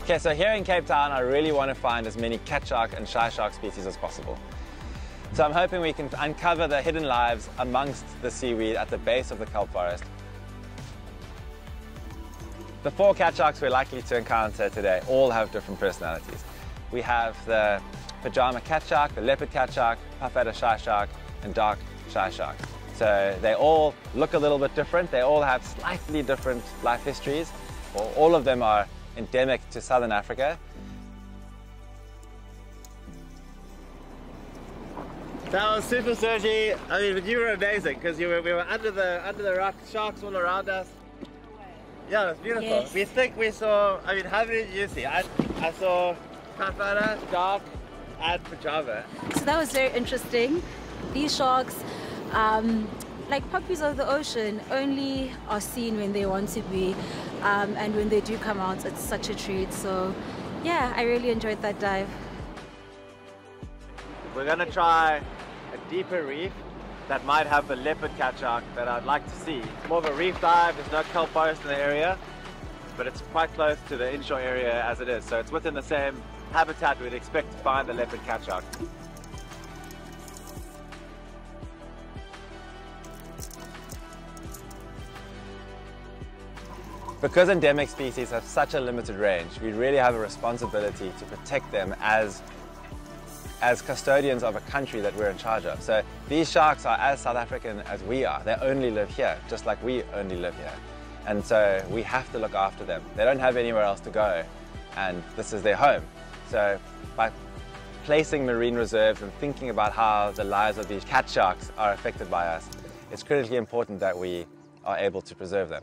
Okay, so here in Cape Town, I really want to find as many cat shark and shy shark species as possible. So I'm hoping we can uncover the hidden lives amongst the seaweed at the base of the kelp forest. The 4 cat sharks we're likely to encounter today all have different personalities. We have the pajama cat shark, the leopard cat shark, puff-adder shy shark, and dark shy shark. So they all look a little bit different. They all have slightly different life histories. All of them are endemic to southern Africa. That was super, Sergi. I mean, but you were amazing because we were under the rock, sharks all around us. Yeah, it was beautiful. Yes. We think we saw. I mean, how many did you see? I saw puff-adder, dark, and pajama. So that was very interesting. These sharks, like puppies of the ocean, only are seen when they want to be, and when they do come out, it's such a treat. So yeah, I really enjoyed that dive. We're gonna try a deeper reef that might have the leopard cat shark that I'd like to see. It's more of a reef dive. There's no kelp forest in the area, but it's quite close to the inshore area as it is. So it's within the same habitat we'd expect to find the leopard cat shark. Because endemic species have such a limited range, we really have a responsibility to protect them as custodians of a country that we're in charge of. So these sharks are as South African as we are. They only live here, just like we only live here. And so we have to look after them. They don't have anywhere else to go, and this is their home. So by placing marine reserves and thinking about how the lives of these cat sharks are affected by us, it's critically important that we are able to preserve them.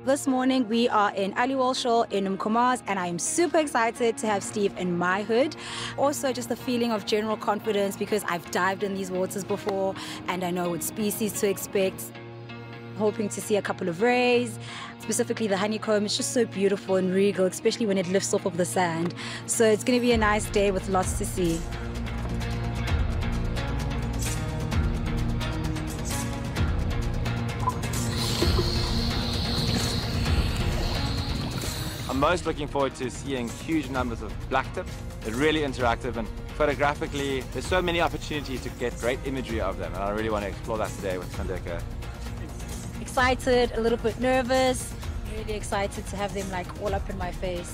This morning we are in Aliwal Shore in Umkomaas, and I am super excited to have Steve in my hood. Also just a feeling of general confidence because I've dived in these waters before and I know what species to expect. Hoping to see a couple of rays, specifically the honeycomb. It's just so beautiful and regal, especially when it lifts off of the sand. So it's going to be a nice day with lots to see. I'm most looking forward to seeing huge numbers of black tips. They're really interactive and photographically, there's so many opportunities to get great imagery of them, and I really want to explore that today with Sandeka. Excited, a little bit nervous, really excited to have them like all up in my face.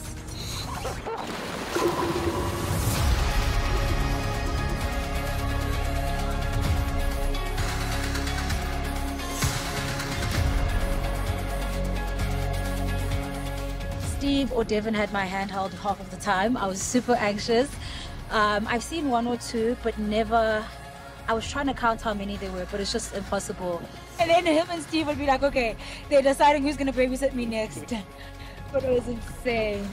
Steve or Devin had my hand held half of the time. I was super anxious. I've seen one or two, but never, I was trying to count how many there were, but it's just impossible. And then him and Steve would be like, okay, they're deciding who's gonna babysit me next. But it was insane.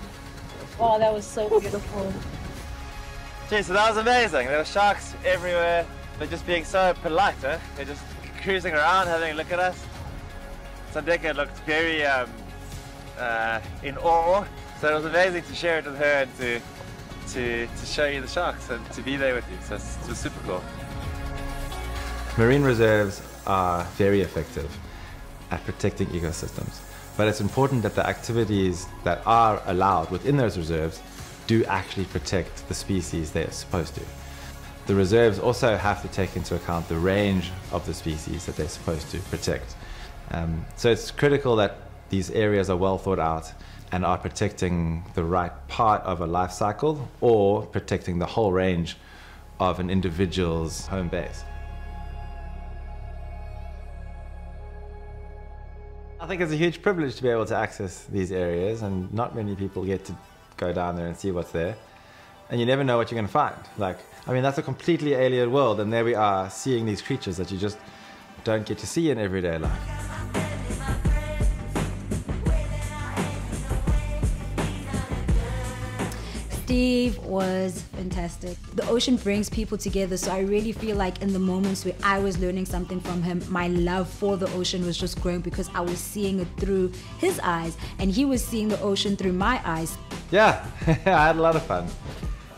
Oh, that was so beautiful. Gee, so that was amazing. There were sharks everywhere. They're just being so polite, eh? They're just cruising around, having a look at us. Sandeka looked very in awe, so it was amazing to share it with her and to show you the sharks and to be there with you. So it was super cool. Marine reserves are very effective at protecting ecosystems, but it's important that the activities that are allowed within those reserves do actually protect the species they're supposed to. The reserves also have to take into account the range of the species that they're supposed to protect. So it's critical that these areas are well thought out and are protecting the right part of a life cycle or protecting the whole range of an individual's home base. I think it's a huge privilege to be able to access these areas, and not many people get to go down there and see what's there. And you never know what you're going to find. Like, I mean, that's a completely alien world, and there we are seeing these creatures that you just don't get to see in everyday life. Steve was fantastic. The ocean brings people together, so I really feel like in the moments where I was learning something from him, my love for the ocean was just growing because I was seeing it through his eyes and he was seeing the ocean through my eyes. Yeah, I had a lot of fun.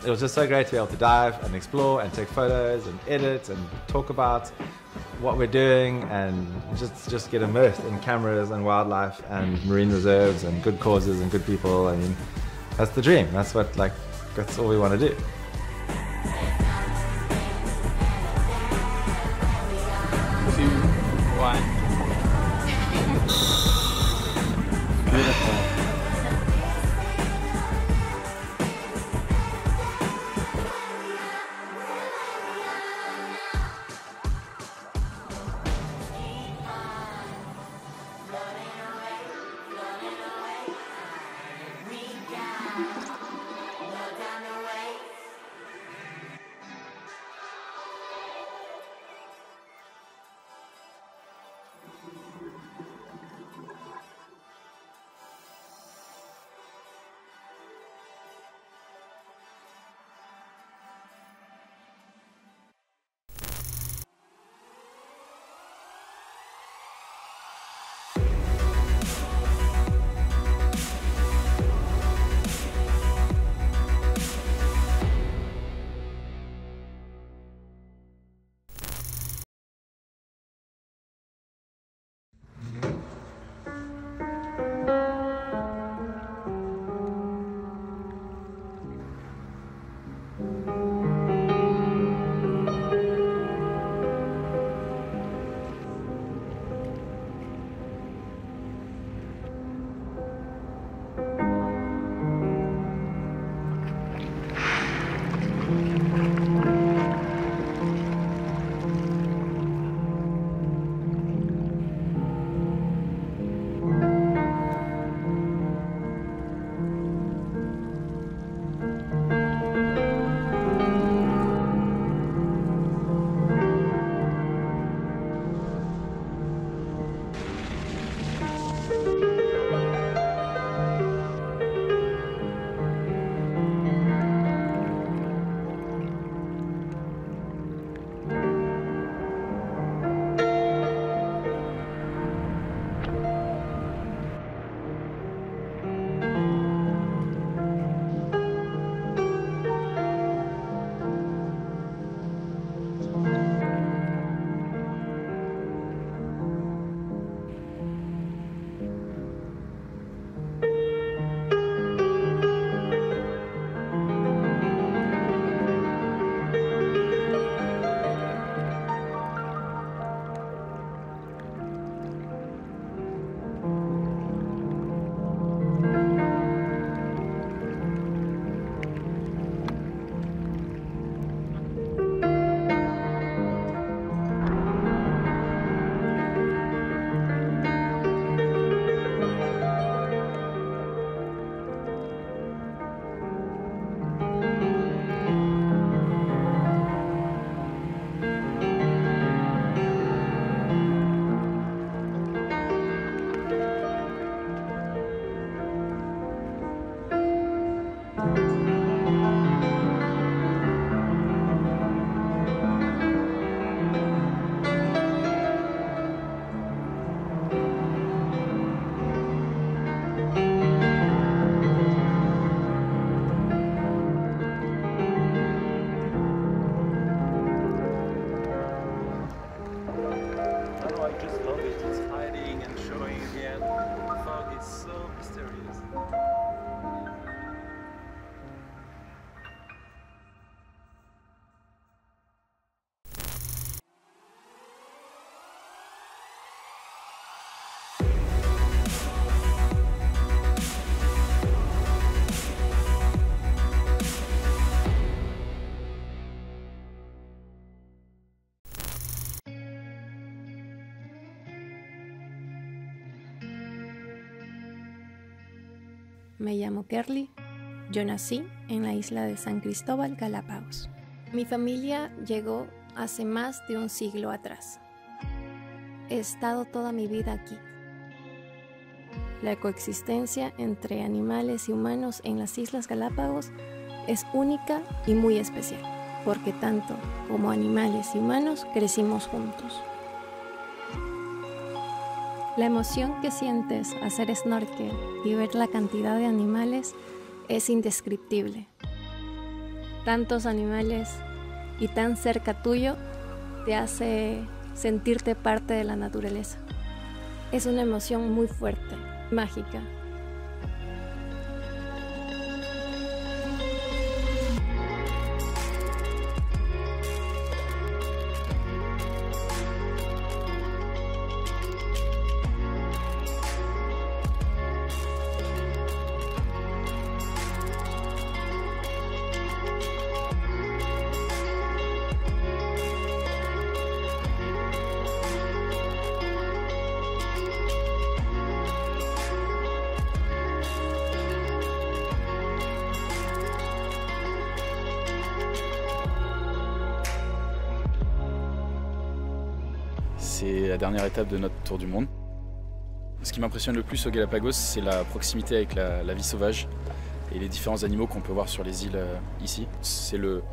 It was just so great to be able to dive and explore and take photos and edit and talk about what we're doing and just get immersed in cameras and wildlife and marine reserves and good causes and good people. I mean, that's the dream. That's all we want to do. 2, 1. Beautiful. me llamo Kerly. Yo nací en la isla de San Cristóbal, Galápagos. Mi familia llegó hace más de un siglo atrás. He estado toda mi vida aquí. La coexistencia entre animales y humanos en las Islas Galápagos es única y muy especial, porque tanto como animales y humanos crecimos juntos. La emoción que sientes hacer snorkel y ver la cantidad de animales es indescriptible. Tantos animales y tan cerca tuyo te hace sentirte parte de la naturaleza. Es una emoción muy fuerte, mágica. C'est la dernière étape de notre tour du monde. Ce qui m'impressionne le plus au Galapagos, c'est la proximité avec la vie sauvage et les différents animaux qu'on peut voir sur les îles ici. C'est le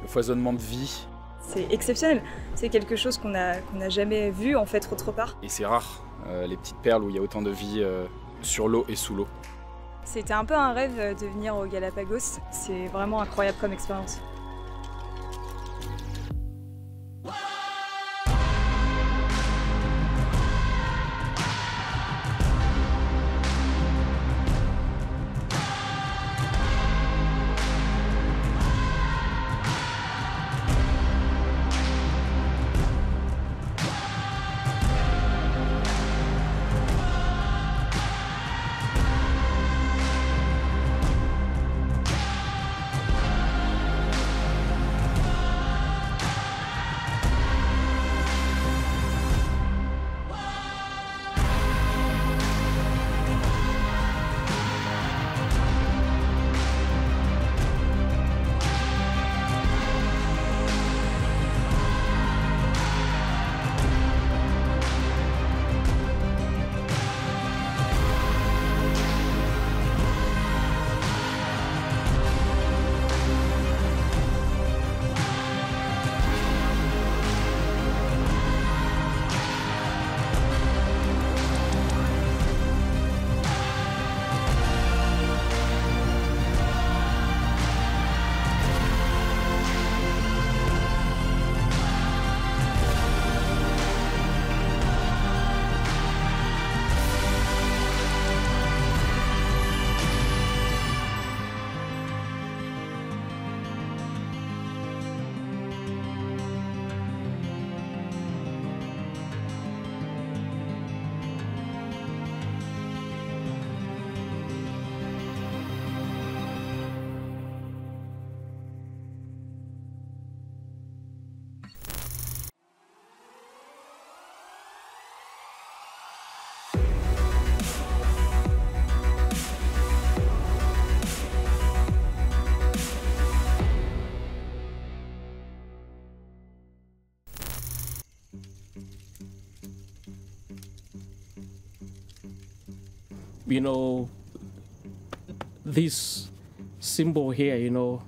foisonnement de vie. C'est exceptionnel, c'est quelque chose qu'on n'a jamais vu en fait autre part. Et c'est rare, les petites perles où il y a autant de vie sur l'eau et sous l'eau. C'était un peu un rêve de venir au Galapagos, c'est vraiment incroyable comme expérience. You know, this symbol here, you know,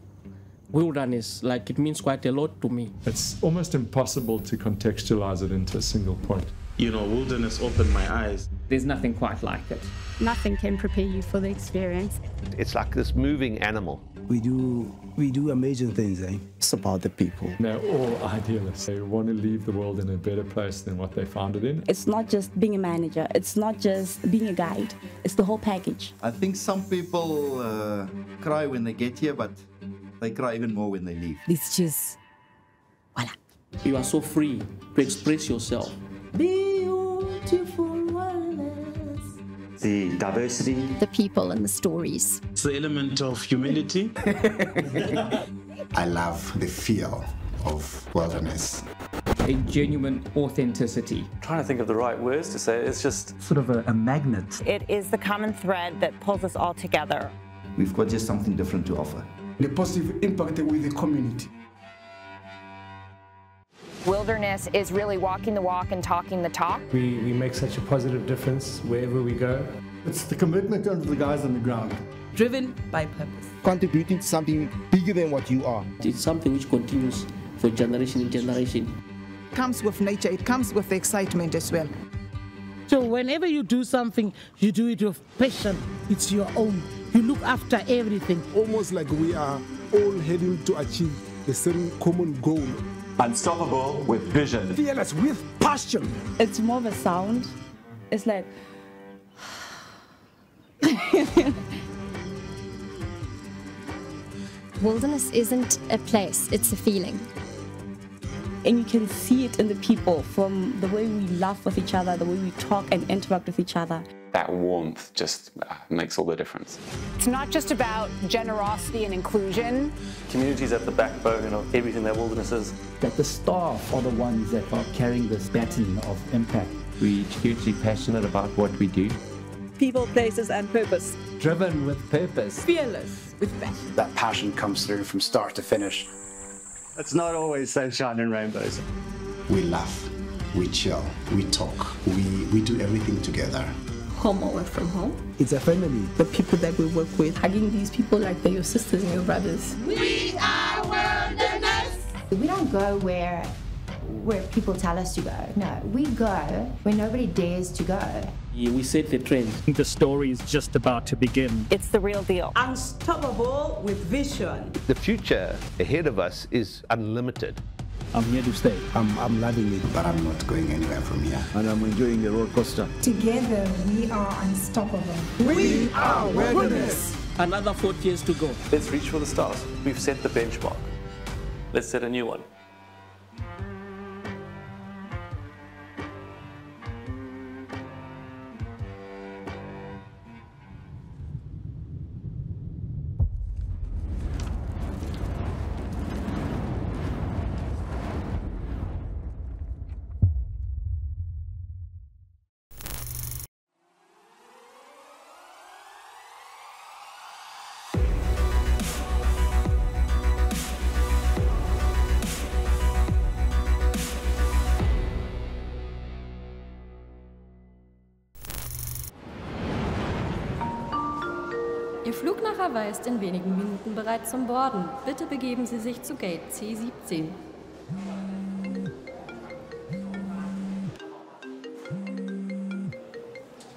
wilderness, like it means quite a lot to me. It's almost impossible to contextualize it into a single point. You know, wilderness opened my eyes. There's nothing quite like it. Nothing can prepare you for the experience. It's like this moving animal. We do amazing things, eh? It's about the people. They're all idealists. They want to leave the world in a better place than what they found it in. It's not just being a manager. It's not just being a guide. It's the whole package. I think some people cry when they get here, but they cry even more when they leave. It's just, voila. You are so free to express yourself. Beautiful wilderness. The diversity. The people and the stories. It's the element of humility. I love the feel of wilderness. a genuine authenticity. Trying to think of the right words to say, it's just sort of a magnet. It is the common thread that pulls us all together. We've got just something different to offer. The positive impact with the community. Wilderness is really walking the walk and talking the talk. We make such a positive difference wherever we go. It's the commitment of the guys on the ground. Driven by purpose. Contributing to something bigger than what you are. It's something which continues for generation in generation. It comes with nature, it comes with excitement as well. So whenever you do something, you do it with passion. It's your own. You look after everything. Almost like we are all heading to achieve a certain common goal. unstoppable with vision. Fearless with passion. It's more of a sound. It's like... Wilderness isn't a place, it's a feeling. And you can see it in the people, from the way we laugh with each other, the way we talk and interact with each other. That warmth just makes all the difference. It's not just about generosity and inclusion. Community's at the backbone of everything that Wilderness is. That the staff are the ones that are carrying this baton of impact. We're hugely passionate about what we do. People, places and purpose. Driven with purpose. Fearless with passion. That passion comes through from start to finish. It's not always sunshine and rainbows. We laugh, we chill, we talk, we do everything together. Home away from home. It's a family. The people that we work with. Hugging these people like they're your sisters and your brothers. We are Wilderness. We don't go where people tell us to go. No, we go where nobody dares to go. We set the trend. The story is just about to begin. It's the real deal. Unstoppable with vision. The future ahead of us is unlimited. I'm here to stay. I'm loving it. But I'm not going anywhere from here. And I'm enjoying the roller coaster. Together we are unstoppable. We are Wilderness. Another 40 years to go. Let's reach for the stars. We've set the benchmark. Let's set a new one. Ihr Flugnacher ist in wenigen Minuten bereit zum Borden. Bitte begeben Sie sich zu Gate C17.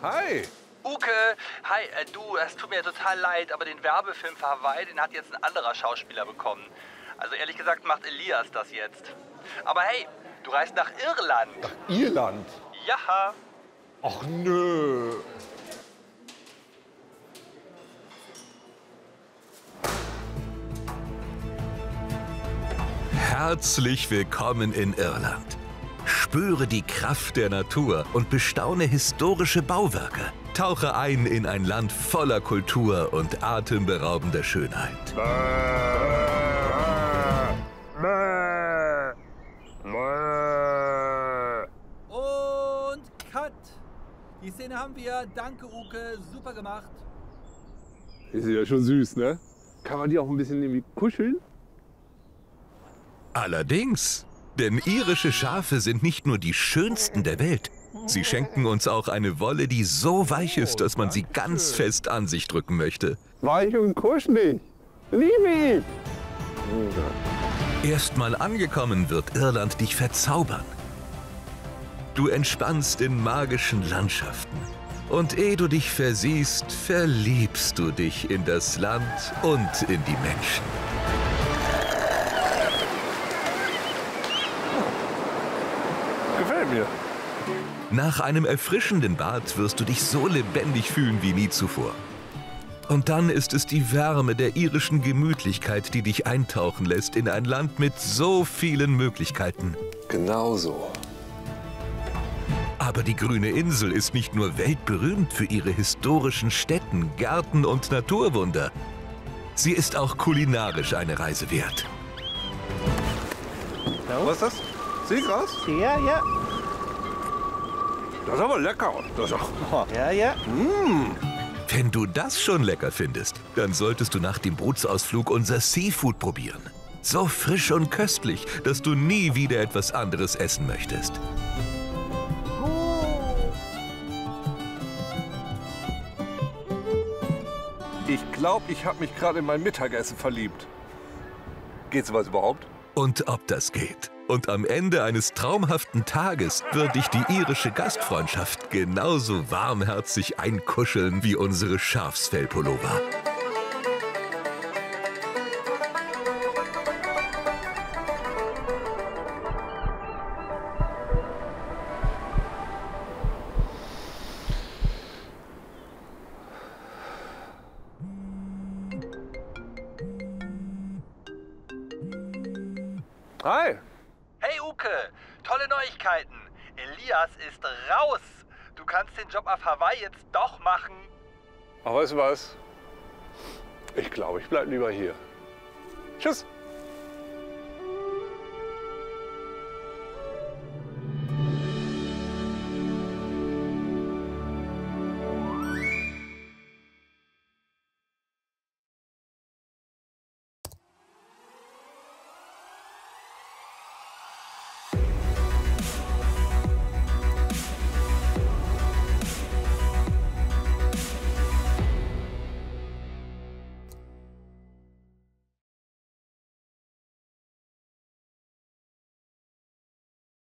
Hi! Uke, hi, du, es tut mir total leid, aber den Werbefilm für Hawaii, den hat jetzt ein anderer Schauspieler bekommen. Also ehrlich gesagt macht Elias das jetzt. Aber hey, du reist nach Irland. Nach Irland? Ja. Ach nö. Herzlich willkommen in Irland. Spüre die Kraft der Natur und bestaune historische Bauwerke. Tauche ein in ein Land voller Kultur und atemberaubender Schönheit. Und Cut! Die Szene haben wir. Danke, Uke. Super gemacht. Ist ja schon süß, ne? Kann man die auch ein bisschen irgendwie kuscheln? Allerdings, denn irische Schafe sind nicht nur die schönsten der Welt. Sie schenken uns auch eine Wolle, die so weich ist, dass man sie ganz fest an sich drücken möchte. Weich und kuschelig. Liebe ich. Erstmal angekommen wird Irland dich verzaubern. Du entspannst in magischen Landschaften. Und ehe du dich versiehst, verliebst du dich in das Land und in die Menschen. Gefällt mir. Nach einem erfrischenden Bad wirst du dich so lebendig fühlen wie nie zuvor. Und dann ist es die Wärme der irischen Gemütlichkeit, die dich eintauchen lässt in ein Land mit so vielen Möglichkeiten. Genau so. Aber die grüne Insel ist nicht nur weltberühmt für ihre historischen Stätten, Gärten und Naturwunder. Sie ist auch kulinarisch eine Reise wert. Was ist das? Seegras? Ja, ja. Das ist aber lecker. Das ist auch... Ja, ja. Wenn du das schon lecker findest, dann solltest du nach dem Bootsausflug unser Seafood probieren. So frisch und köstlich, dass du nie wieder etwas anderes essen möchtest. Ich glaube, ich habe mich gerade in mein Mittagessen verliebt. Geht sowas überhaupt? Und ob das geht. Und am Ende eines traumhaften Tages wird dich die irische Gastfreundschaft genauso warmherzig einkuscheln wie unsere Schafsfellpullover. Hi. Hey Uke, tolle Neuigkeiten. Elias ist raus. Du kannst den Job auf Hawaii jetzt doch machen. Aber weißt du was? Ich glaube, ich bleib lieber hier. Tschüss.